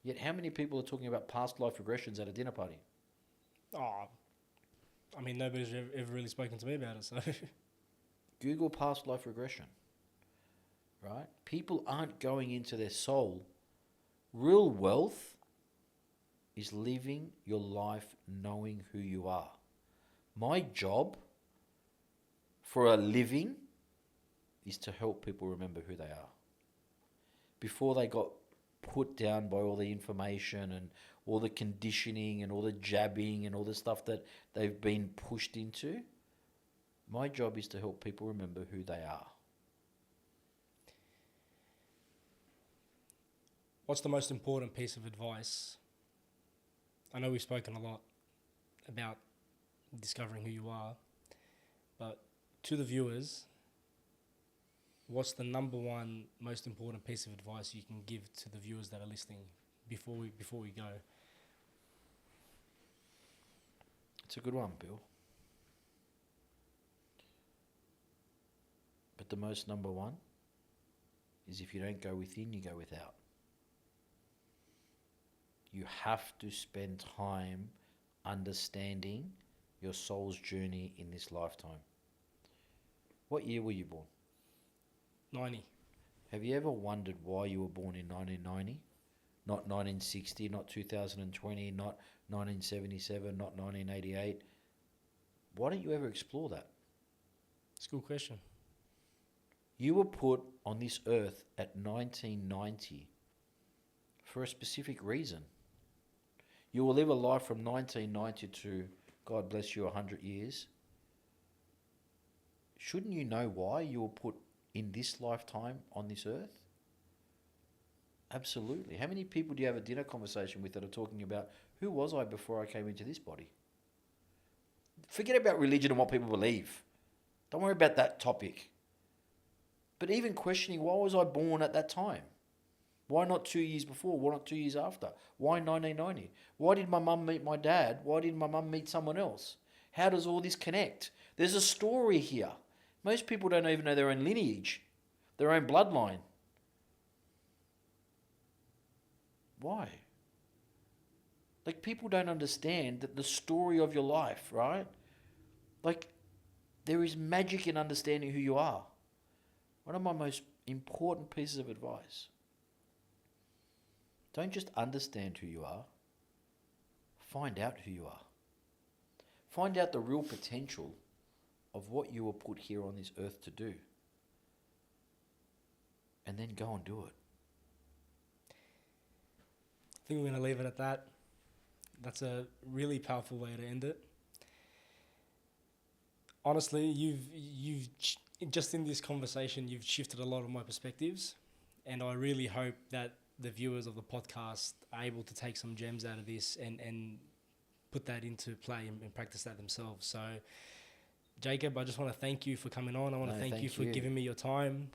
Yet how many people are talking about past life regressions at a dinner party? Oh, I mean, nobody's ever really spoken to me about it, so. Google past life regression, right? People aren't going into their soul. Real wealth is living your life knowing who you are. My job for a living is to help people remember who they are. Before they got put down by all the information and all the conditioning and all the jabbing and all the stuff that they've been pushed into, my job is to help people remember who they are. What's the most important piece of advice? I know we've spoken a lot about discovering who you are, but to the viewers, what's the number one most important piece of advice you can give to the viewers that are listening before we go? It's a good one, Bill. But the most number one is if you don't go within, you go without. You have to spend time understanding your soul's journey in this lifetime. What year were you born? 90. Have you ever wondered why you were born in 1990? Not 1960, not 2020, not 1977, not 1988. Why don't you ever explore that? It's a good question. You were put on this earth at 1990 for a specific reason. You will live a life from 1990 to, God bless you, 100 years. Shouldn't you know why you were put in this lifetime on this earth? Absolutely. How many people do you have a dinner conversation with that are talking about, who was I before I came into this body? Forget about religion and what people believe. Don't worry about that topic. But even questioning, why was I born at that time? Why not 2 years before? Why not 2 years after? Why 1990? Why did my mum meet my dad? Why did my mum meet someone else? How does all this connect? There's a story here. Most people don't even know their own lineage, their own bloodline. Why? Like, people don't understand that the story of your life, right? Like, there is magic in understanding who you are. One of my most important pieces of advice. Don't just understand who you are. Find out who you are. Find out the real potential of what you were put here on this earth to do. And then go and do it. I think we're going to leave it at that. That's a really powerful way to end it. Honestly, you've just in this conversation, you've shifted a lot of my perspectives, and I really hope that the viewers of the podcast are able to take some gems out of this and put that into play and practice that themselves. So, Jacob, I just want to thank you for coming on. I want to thank you for giving me your time.